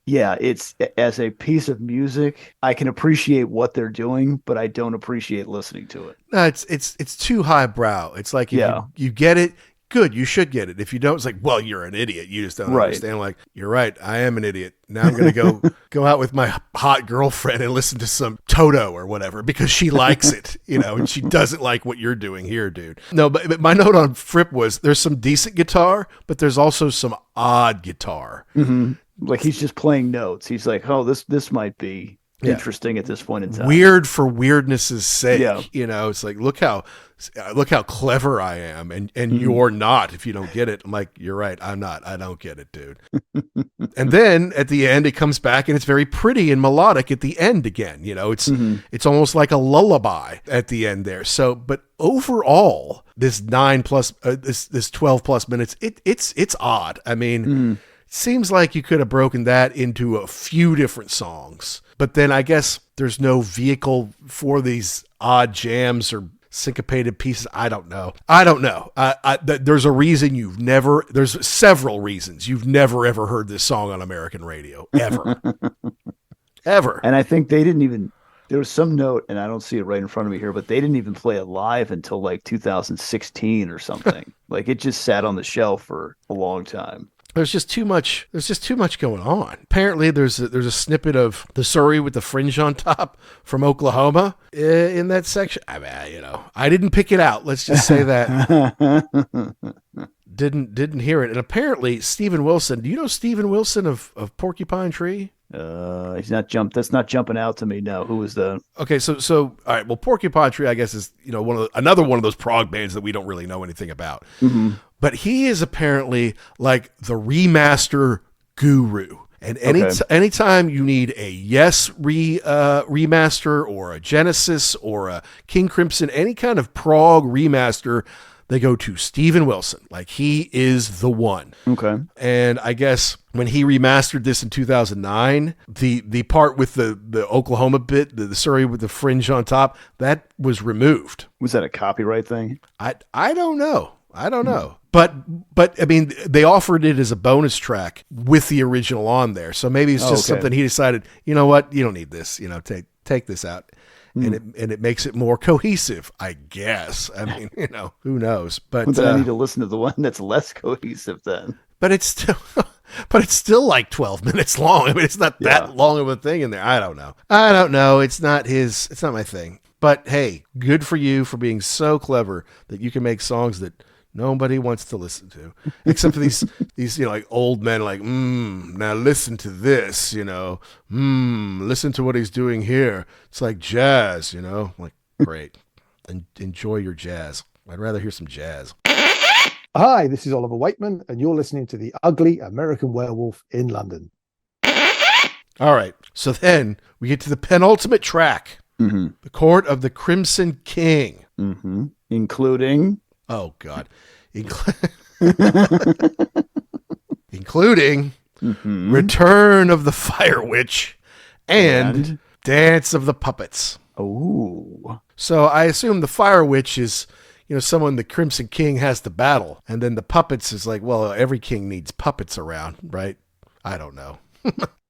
yeah, it's, as a piece of music, I can appreciate what they're doing, but I don't appreciate listening to it. No, it's too highbrow. It's like, you get it. Good, you should get it. If you don't, it's like, well, you're an idiot. You just don't understand. Like, you're right. I am an idiot. Now I'm going to go out with my hot girlfriend and listen to some Toto or whatever because she likes it, and she doesn't like what you're doing here, dude. No, but my note on Fripp was there's some decent guitar, but there's also some odd guitar. Like he's just playing notes. He's like, oh, this might be interesting at this point in time. Weird for weirdness's sake. It's like, look how clever I am, and you're not if you don't get it. I'm like, you're right, I'm not. I don't get it, dude. And then at the end, it comes back and it's very pretty and melodic at the end again. It's almost like a lullaby at the end there. So, but overall, this 9 plus this 12 plus minutes, it's odd. I mean, seems like you could have broken that into a few different songs. But then I guess there's no vehicle for these odd jams or syncopated pieces. I don't know. There's a reason there's several reasons you've never ever heard this song on American radio, ever. Ever. And I think there was some note, and I don't see it right in front of me here, but they didn't even play it live until like 2016 or something. Like it just sat on the shelf for a long time. There's just too much going on. Apparently there's a snippet of the Surrey with the fringe on top from Oklahoma in that section. I mean, I didn't pick it out. Let's just say that. Didn't hear it. And apparently Steven Wilson, do you know Steven Wilson of Porcupine Tree? That's not jumping out to me now. Who was the? Okay, so all right. Well, Porcupine Tree, I guess, is another one of those prog bands that we don't really know anything about. But he is apparently like the remaster guru. And anytime you need a Yes remaster or a Genesis or a King Crimson, any kind of prog remaster, they go to Steven Wilson. Like, he is the one. Okay. And I guess when he remastered this in 2009, the part with the Oklahoma bit, the Surrey with the fringe on top, that was removed. Was that a copyright thing? I don't know. But I mean, they offered it as a bonus take with the original on there. So maybe it's just something he decided, you know what? You don't need this, take take this out. And it makes it more cohesive, I guess. I mean, who knows? But then I need to listen to the one that's less cohesive then. But it's still like 12 minutes long. I mean, it's not that long of a thing in there. I don't know. It's not my thing. But hey, good for you for being so clever that you can make songs that nobody wants to listen to, except for these like old men, like, now listen to this, listen to what he's doing here. It's like jazz, like, great. And enjoy your jazz. I'd rather hear some jazz. Hi, this is Oliver Wakeman, and you're listening to the Ugly American Werewolf in London. All right. So then we get to the penultimate track, The Court of the Crimson King. Including... Oh, God. Including Return of the Fire Witch and Dance of the Puppets. Oh. So I assume the Fire Witch is, someone the Crimson King has to battle. And then the Puppets is like, well, every king needs puppets around, right? I don't know.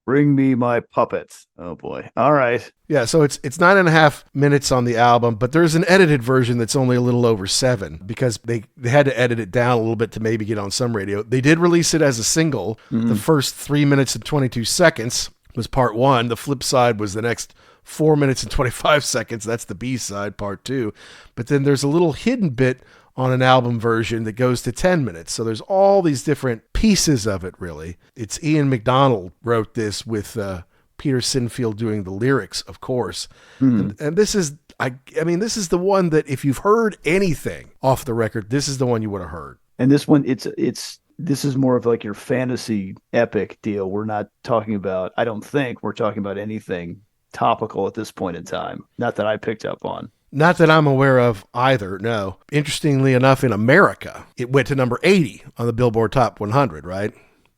Bring me my puppets. Oh, boy. All right. Yeah, so it's 9.5 minutes on the album, but there's an edited version that's only a little over 7 because they had to edit it down a little bit to maybe get on some radio. They did release it as a single. The first 3 minutes and 22 seconds was part 1. The flip side was the next 4 minutes and 25 seconds. That's the B-side, part 2. But then there's a little hidden bit on an album version that goes to 10 minutes. So there's all these different pieces of it, really. It's Ian McDonald wrote this with Peter Sinfield doing the lyrics, of course. And this is, I mean, this is the one that if you've heard anything off the record, this is the one you would have heard. And this one, this is more of like your fantasy epic deal. We're not talking about, I don't think we're talking about anything topical at this point in time. Not that I picked up on. Not that I'm aware of either, no. Interestingly enough, in America, it went to number 80 on the Billboard Top 100, right?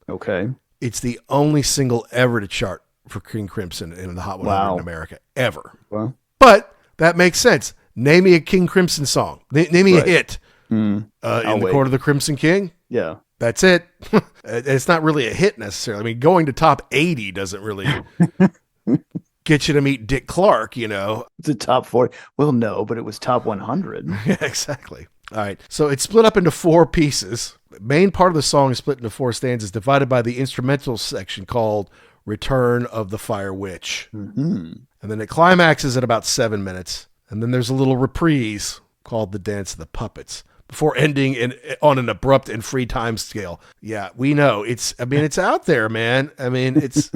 Okay. It's the only single ever to chart for King Crimson in the Hot 100 in America, ever. Well, but that makes sense. Name me a King Crimson song. Name me a hit. In the Court of the Crimson King? Yeah. That's it. It's not really a hit necessarily. I mean, going to top 80 doesn't really... get you to meet Dick Clark, It's a top 40. Well, no, but it was top 100. Yeah, exactly. All right. So it's split up into 4 pieces. The main part of the song is split into 4 stanzas, divided by the instrumental section called Return of the Fire Witch. And then it climaxes at about 7 minutes. And then there's a little reprise called The Dance of the Puppets before ending on an abrupt and free time scale. Yeah, we know. It's out there, man. I mean, it's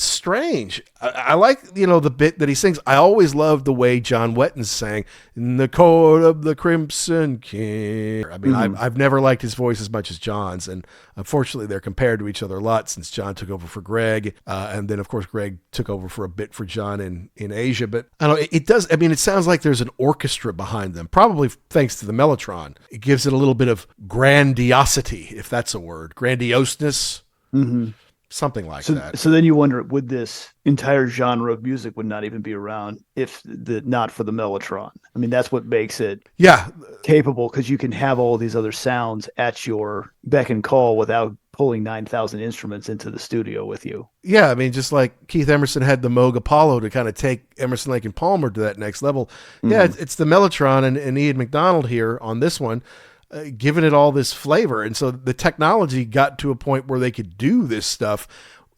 strange. I like, the bit that he sings. I always loved the way John Wetton sang in the Court of the Crimson King. I mean, I've never liked his voice as much as John's, and unfortunately they're compared to each other a lot since John took over for Greg, and then of course Greg took over for a bit for John in Asia. But I don't know, it does. I mean, it sounds like there's an orchestra behind them, probably thanks to the mellotron. It gives it a little bit of grandiosity, if that's a word, grandioseness. Something like that. So then you wonder, would this entire genre of music would not even be around if not for the mellotron? I mean, that's what makes it capable, because you can have all these other sounds at your beck and call without pulling 9,000 instruments into the studio with you. Yeah, I mean, just like Keith Emerson had the Moog Apollo to kind of take Emerson, Lake and Palmer to that next level. Yeah, it's the mellotron and Ian McDonald here on this one. Giving it all this flavor. And so the technology got to a point where they could do this stuff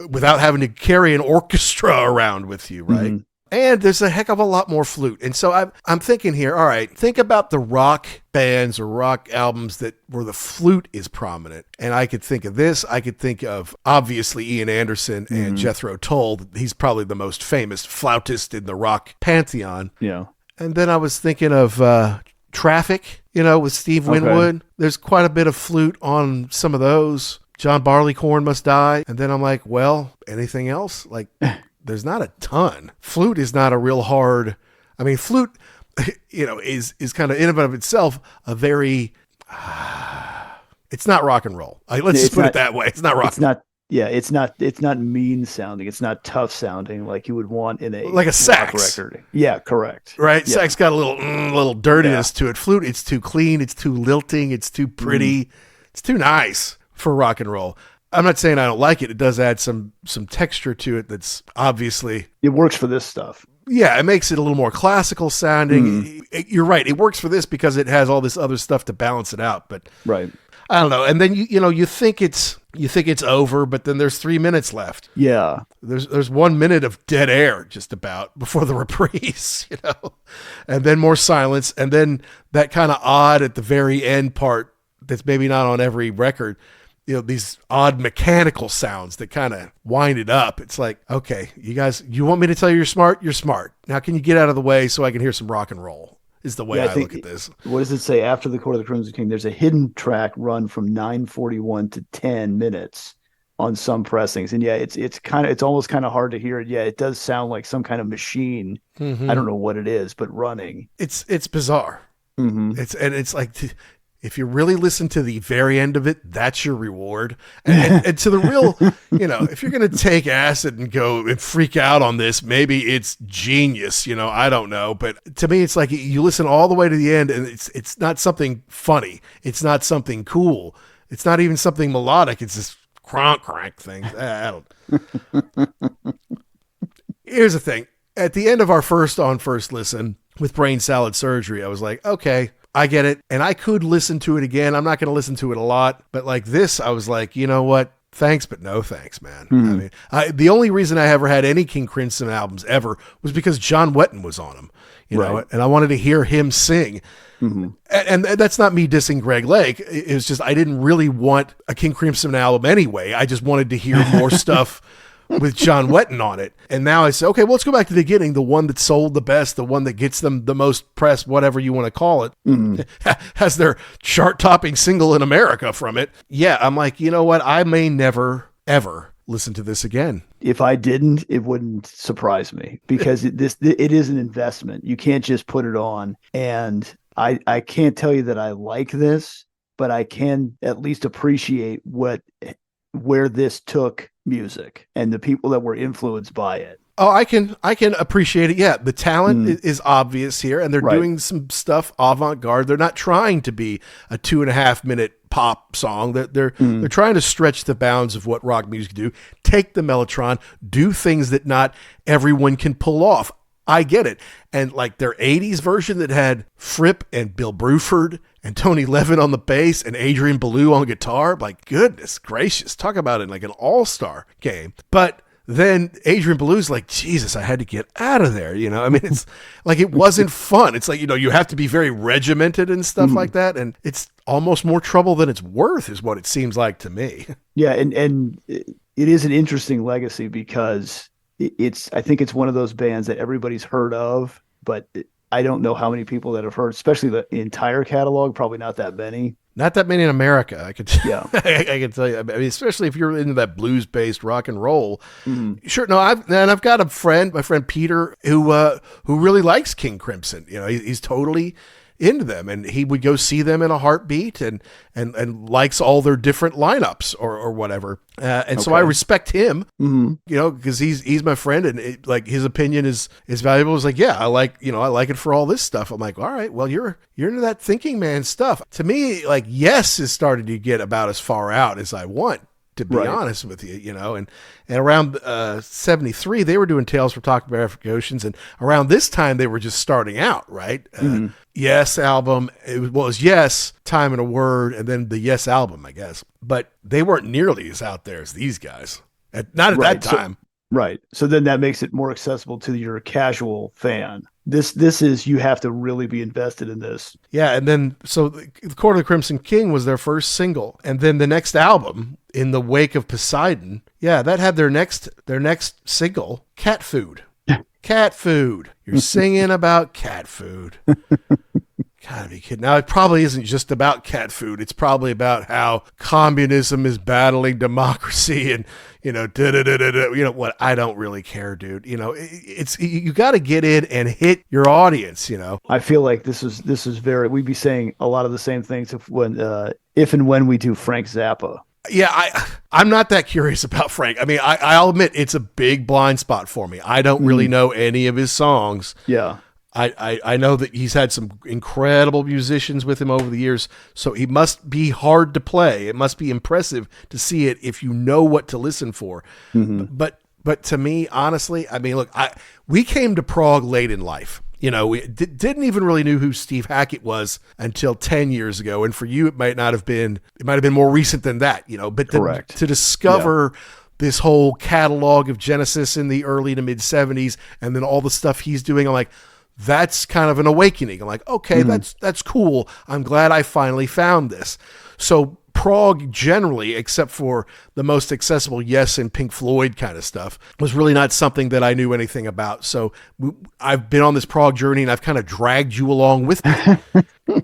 without having to carry an orchestra around with you, right? And there's a heck of a lot more flute. And so I'm thinking here, all right, think about the rock bands or rock albums where the flute is prominent. And I could think of this. I could think of, obviously, Ian Anderson and Jethro Tull. He's probably the most famous flautist in the rock pantheon. Yeah. And then I was thinking of Traffic, with Steve Winwood. There's quite a bit of flute on some of those. John Barleycorn Must Die. And then I'm like, well, anything else? Like, there's not a ton. Flute is not a real hard... I mean, flute, is kind of in and of itself a very... it's not rock and roll. Let's just put it that way. It's not rock and roll. Yeah, it's not mean sounding. It's not tough sounding like you would want in a sax record. Yeah, correct. Right? Yeah. Sax got a little dirtiness to it. Flute, it's too clean, it's too lilting, it's too pretty. It's too nice for rock and roll. I'm not saying I don't like it. It does add some texture to it that's obviously... It works for this stuff. Yeah, it makes it a little more classical sounding. You're right. It works for this because it has all this other stuff to balance it out. But right. I don't know. And then you think it's over, but then there's 3 minutes left. Yeah. There's 1 minute of dead air just about before the reprise, and then more silence, and then that kind of odd at the very end part that's maybe not on every record. These odd mechanical sounds that kind of wind it up. It's like, okay, you guys, you want me to tell you you're smart? You're smart. Now can you get out of the way so I can hear some rock and roll? Is the way I look at this. What does it say after the Court of the Crimson King? There's a hidden track run from 9:41 to 10 minutes on some pressings. And yeah, it's almost kind of hard to hear it. Yeah, it does sound like some kind of machine. I don't know what it is, but running. It's bizarre. It's like, if you really listen to the very end of it, that's your reward. And to the real, if you're going to take acid and go and freak out on this, maybe it's genius, I don't know. But to me, it's like you listen all the way to the end and it's not something funny. It's not something cool. It's not even something melodic. It's this crank thing. I don't. Here's the thing. At the end of our first listen with Brain Salad Surgery, I was like, okay, I get it. And I could listen to it again. I'm not going to listen to it a lot. But like this, I was like, you know what? Thanks, but no thanks, man. I mean, the only reason I ever had any King Crimson albums ever was because John Wetton was on them, know, and I wanted to hear him sing. And that's not me dissing Greg Lake. It was just I didn't really want a King Crimson album anyway. I just wanted to hear more stuff with John Wetton on it. And now I say, okay, well, let's go back to the beginning. The one that sold the best, the one that gets them the most press, whatever you want to call it, has their chart-topping single in America from it. Yeah, I'm like, you know what? I may never, ever listen to this again. If I didn't, it wouldn't surprise me because it is an investment. You can't just put it on. And I can't tell you that I like this, but I can at least appreciate where this took music and the people that were influenced by it. Oh, I can appreciate it. Yeah, the talent is obvious here, and they're doing some stuff avant-garde. They're not trying to be a 2.5 minute pop song. They're trying to stretch the bounds of what rock music do. Take the mellotron, do things that not everyone can pull off. I get it. And like their 80s version that had Fripp and Bill Bruford and Tony Levin on the bass and Adrian Belew on guitar, like goodness gracious, talk about it like an all-star game. But then Adrian Belew's like, Jesus, I had to get out of there. I mean, it's like, it wasn't fun. It's like, you have to be very regimented and stuff like that. And it's almost more trouble than it's worth is what it seems like to me. Yeah. And it is an interesting legacy because I think it's one of those bands that everybody's heard of, but I don't know how many people that have heard, especially the entire catalog, probably not that many. Not that many in America, I could I can tell you. I mean, especially if you're into that blues-based rock and roll. Sure, no, I've got a friend, my friend Peter, who really likes King Crimson. He's totally into them, and he would go see them in a heartbeat, and likes all their different lineups or whatever. So I respect him, because he's my friend, and like his opinion is valuable. It's like, yeah, I like it for all this stuff. I'm like, all right, well, you're into that thinking man stuff. To me, like, Yes is starting to get about as far out as I want, to be honest with you, and around 73, they were doing Tales from Topographic Oceans, and around this time, they were just starting out, right? Yes album, it was Yes, Time and a Word, and then the Yes album, I guess. But they weren't nearly as out there as these guys, not at that time. So then that makes it more accessible to your casual fan. This is, you have to really be invested in this. Yeah, and then so the Court of the Crimson King was their first single, and then the next album, In the Wake of Poseidon, that had their next single, Cat Food. Cat food. You're singing about cat food. Gotta be kidding. Now, it probably isn't just about cat food. It's probably about how communism is battling democracy and, what, I don't really care, dude. It's, you got to get in and hit your audience, I feel like this is we'd be saying a lot of the same things if and when we do Frank Zappa. Yeah, I'm not that curious about Frank. I mean, I'll admit it's a big blind spot for me. I don't really know any of his songs. Yeah. I know that he's had some incredible musicians with him over the years, so he must be hard to play. It must be impressive to see it if you know what to listen for. Mm-hmm. But to me, honestly, I mean, look, we came to prog late in life. You know, we didn't even really knew who Steve Hackett was until 10 years ago. And for you, it might have been more recent than that, you know, but to discover this whole catalog of Genesis in the early to mid 70s, and then all the stuff he's doing, I'm like, that's kind of an awakening. I'm like, okay, that's cool. I'm glad I finally found this. So prog generally, except for the most accessible Yes and Pink Floyd kind of stuff, was really not something that I knew anything about. So I've been on this prog journey, and I've kind of dragged you along with me.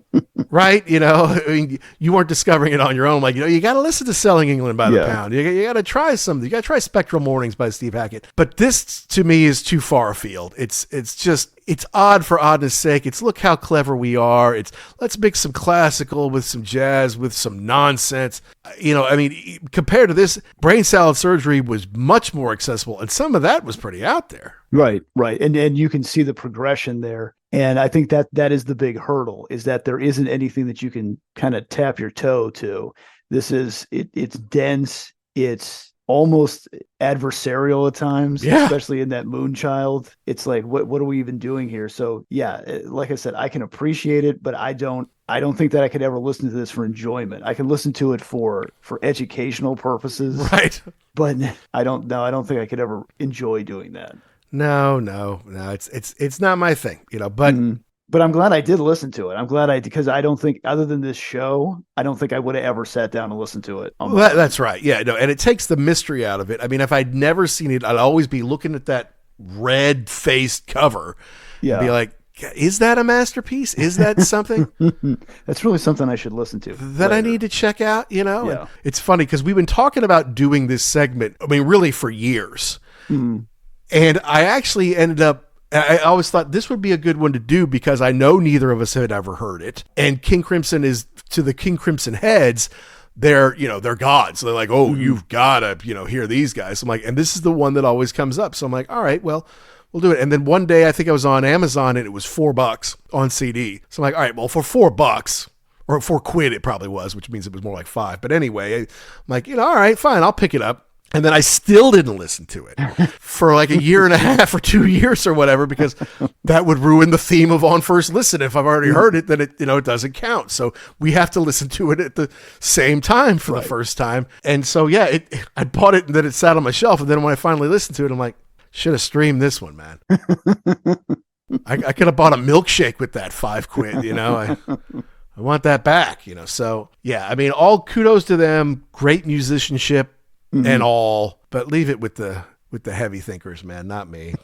Right? You know, I mean, you weren't discovering it on your own. Like, you know, you got to listen to Selling England by the Pound. You got to try something. You got to try Spectral Mornings by Steve Hackett. But this, to me, is too far afield. It's odd for oddness sake. It's look how clever we are. Let's mix some classical with some jazz with some nonsense. You know, I mean, compared to this, Brain Salad Surgery was much more accessible, and some of that was pretty out there. Right. And you can see the progression there. And I think that is the big hurdle, is that there isn't anything that you can kind of tap your toe to. It's dense. It's almost adversarial at times, especially in that Moonchild. It's like, what are we even doing here? So yeah, like I said, I can appreciate it, but I don't think that I could ever listen to this for enjoyment. I can listen to it for educational purposes. Right. But I don't think I could ever enjoy doing that. No, it's not my thing, you know, but But I'm glad I did listen to it. I'm glad because I don't think, other than this show, I don't think I would have ever sat down and listened to it. That's right. Yeah, no, and it takes the mystery out of it. I mean, if I'd never seen it, I'd always be looking at that red-faced cover and be like, is that a masterpiece? Is that something? That's really something I should listen to. That later. I need to check out, you know? Yeah. And it's funny because we've been talking about doing this segment, I mean, really for years. Mm-hmm. And I actually I always thought this would be a good one to do because I know neither of us had ever heard it. And King Crimson is, to the King Crimson heads, they're gods. So they're like, oh, you've got to, hear these guys. So I'm like, and this is the one that always comes up. So I'm like, all right, well, we'll do it. And then one day I think I was on Amazon and it was $4 on CD. So I'm like, all right, well, for $4 or £4 it probably was, which means it was more like $5. But anyway, I'm like, all right, fine, I'll pick it up. And then I still didn't listen to it for like a year and a half or 2 years or whatever, because that would ruin the theme of On First Listen. If I've already heard it, then it doesn't count. So we have to listen to it at the same time for the first time. And so, yeah, I bought it and then it sat on my shelf. And then when I finally listened to it, I'm like, should have streamed this one, man. I could have bought a milkshake with that £5, I want that back, So, yeah, I mean, all kudos to them. Great musicianship. Mm-hmm. And all, but leave it with the heavy thinkers, man, not me.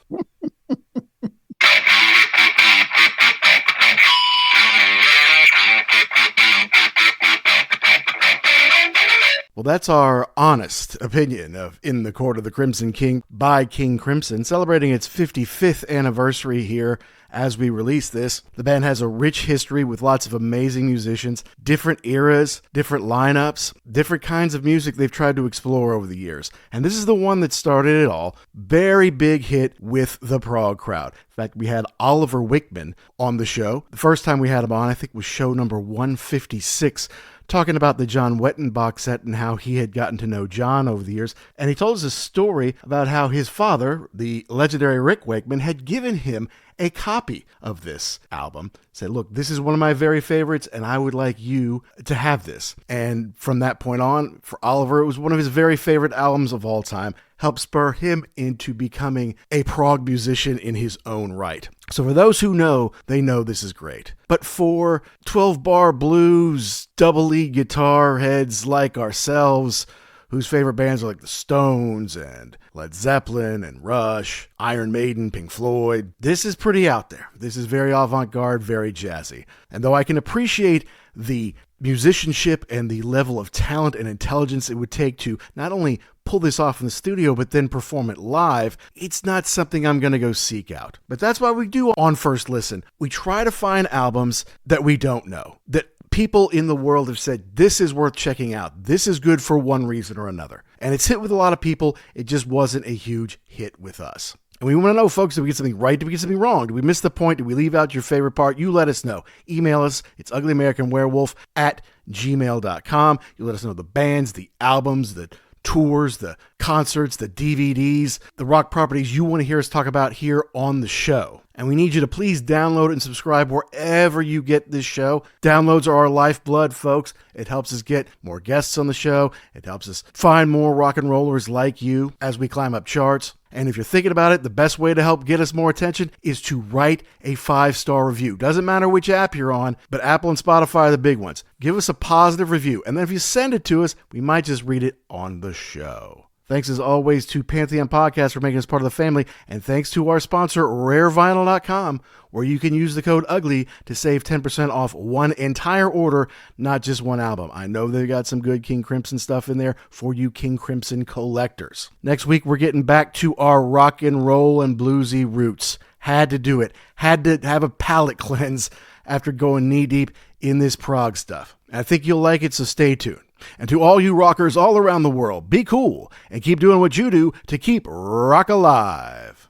Well, that's our honest opinion of In the Court of the Crimson King by King Crimson, celebrating its 55th anniversary here as we release this. The band has a rich history with lots of amazing musicians, different eras, different lineups, different kinds of music they've tried to explore over the years. And this is the one that started it all. Very big hit with the prog crowd. In fact, we had Oliver Wickman on the show. The first time we had him on, I think, was show number 156, talking about the John Wetton box set and how he had gotten to know John over the years. And he told us a story about how his father, the legendary Rick Wakeman, had given him a copy of this album. Said, look, this is one of my very favorites, and I would like you to have this. And from that point on, for Oliver, it was one of his very favorite albums of all time. Helped spur him into becoming a prog musician in his own right. So for those who know, they know this is great. But for 12-bar blues, double lead guitar heads like ourselves, whose favorite bands are like the Stones and Led Zeppelin and Rush, Iron Maiden, Pink Floyd, this is pretty out there. This is very avant-garde, very jazzy. And though I can appreciate the musicianship and the level of talent and intelligence it would take to not only pull this off in the studio, but then perform it live, it's not something I'm going to go seek out. But that's why we do On First Listen. We try to find albums that we don't know, that people in the world have said, this is worth checking out. This is good for one reason or another. And it's hit with a lot of people. It just wasn't a huge hit with us. And we want to know, folks, did we get something right? Did we get something wrong? Did we miss the point? Did we leave out your favorite part? You let us know. Email us. It's uglyamericanwerewolf@gmail.com. You let us know the bands, the albums, the tours, the concerts, the DVDs, the rock properties you want to hear us talk about here on the show. And we need you to please download and subscribe wherever you get this show. Downloads are our lifeblood, folks. It helps us get more guests on the show. It helps us find more rock and rollers like you as we climb up charts. And if you're thinking about it, the best way to help get us more attention is to write a 5-star review. Doesn't matter which app you're on, but Apple and Spotify are the big ones. Give us a positive review, and then if you send it to us, we might just read it on the show. Thanks as always to Pantheon Podcast for making us part of the family, and thanks to our sponsor, RareVinyl.com, where you can use the code UGLY to save 10% off one entire order, not just one album. I know they've got some good King Crimson stuff in there for you King Crimson collectors. Next week, we're getting back to our rock and roll and bluesy roots. Had to do it. Had to have a palate cleanse after going knee-deep in this prog stuff. I think you'll like it, so stay tuned. And to all you rockers all around the world, be cool and keep doing what you do to keep rock alive.